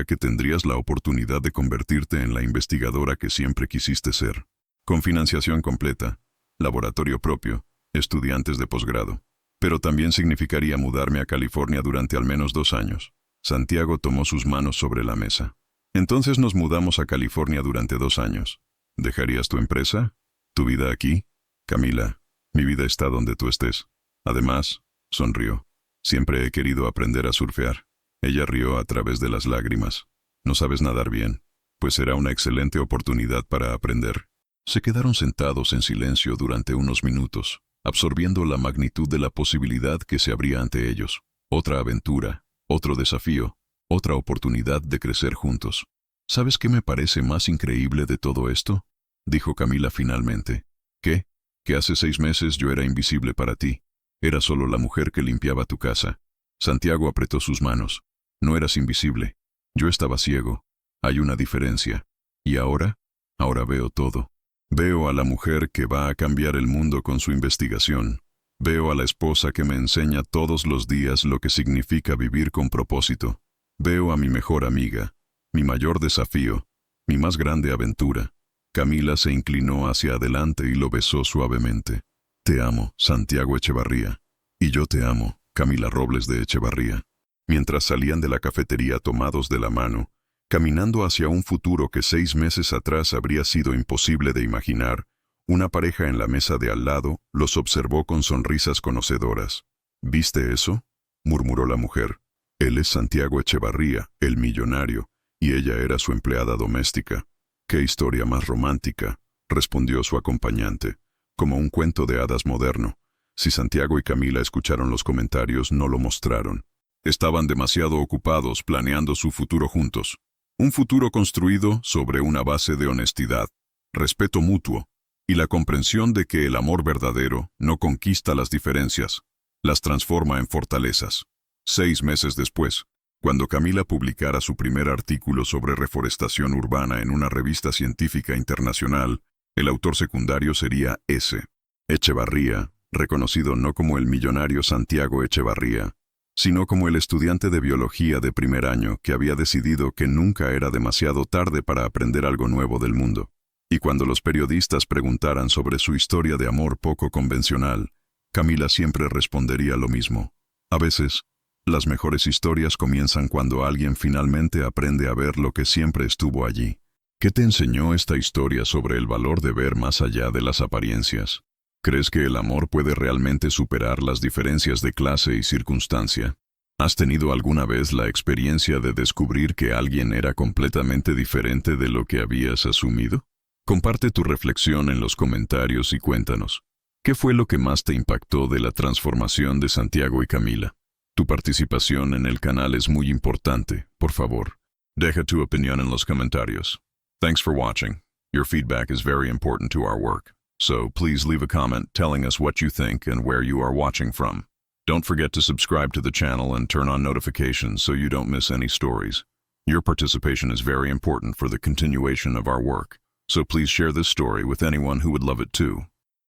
que tendrías la oportunidad de convertirte en la investigadora que siempre quisiste ser. Con financiación completa, laboratorio propio, estudiantes de posgrado. Pero también significaría mudarme a California durante al menos 2 años. Santiago tomó sus manos sobre la mesa. Entonces nos mudamos a California durante 2 años. ¿Dejarías tu empresa? ¿Tu vida aquí? Camila, mi vida está donde tú estés. Además, sonrió. Siempre he querido aprender a surfear. Ella rió a través de las lágrimas. No sabes nadar bien, pues será una excelente oportunidad para aprender. Se quedaron sentados en silencio durante unos minutos, absorbiendo la magnitud de la posibilidad que se abría ante ellos. Otra aventura, otro desafío, otra oportunidad de crecer juntos. ¿Sabes qué me parece más increíble de todo esto?, dijo Camila finalmente. ¿Qué? Que hace 6 meses yo era invisible para ti. Era solo la mujer que limpiaba tu casa. Santiago apretó sus manos. No eras invisible. Yo estaba ciego. Hay una diferencia. ¿Y ahora? Ahora veo todo. Veo a la mujer que va a cambiar el mundo con su investigación. Veo a la esposa que me enseña todos los días lo que significa vivir con propósito. Veo a mi mejor amiga, mi mayor desafío, mi más grande aventura. Camila se inclinó hacia adelante y lo besó suavemente. Te amo, Santiago Echevarría. Y yo te amo, Camila Robles de Echevarría. Mientras salían de la cafetería tomados de la mano, caminando hacia un futuro que 6 meses atrás habría sido imposible de imaginar, una pareja en la mesa de al lado los observó con sonrisas conocedoras. ¿Viste eso?, murmuró la mujer. Él es Santiago Echevarría, el millonario, y ella era su empleada doméstica. «Qué historia más romántica», respondió su acompañante, como un cuento de hadas moderno. Si Santiago y Camila escucharon los comentarios, no lo mostraron. Estaban demasiado ocupados planeando su futuro juntos. Un futuro construido sobre una base de honestidad, respeto mutuo y la comprensión de que el amor verdadero no conquista las diferencias, las transforma en fortalezas. 6 meses después, Cuando Camila publicara su primer artículo sobre reforestación urbana en una revista científica internacional, el autor secundario sería S. Echevarría, reconocido no como el millonario Santiago Echevarría, sino como el estudiante de biología de primer año que había decidido que nunca era demasiado tarde para aprender algo nuevo del mundo. Y cuando los periodistas preguntaran sobre su historia de amor poco convencional, Camila siempre respondería lo mismo. A veces, las mejores historias comienzan cuando alguien finalmente aprende a ver lo que siempre estuvo allí. ¿Qué te enseñó esta historia sobre el valor de ver más allá de las apariencias? ¿Crees que el amor puede realmente superar las diferencias de clase y circunstancia? ¿Has tenido alguna vez la experiencia de descubrir que alguien era completamente diferente de lo que habías asumido? Comparte tu reflexión en los comentarios y cuéntanos. ¿Qué fue lo que más te impactó de la transformación de Santiago y Camila? Tu participación en el canal es muy importante, por favor. Deja tu opinión en los comentarios. Thanks for watching. Your feedback is very important to our work. So please leave a comment telling us what you think and where you are watching from. Don't forget to subscribe to the channel and turn on notifications so you don't miss any stories. Your participation is very important for the continuation of our work. So please share this story with anyone who would love it too.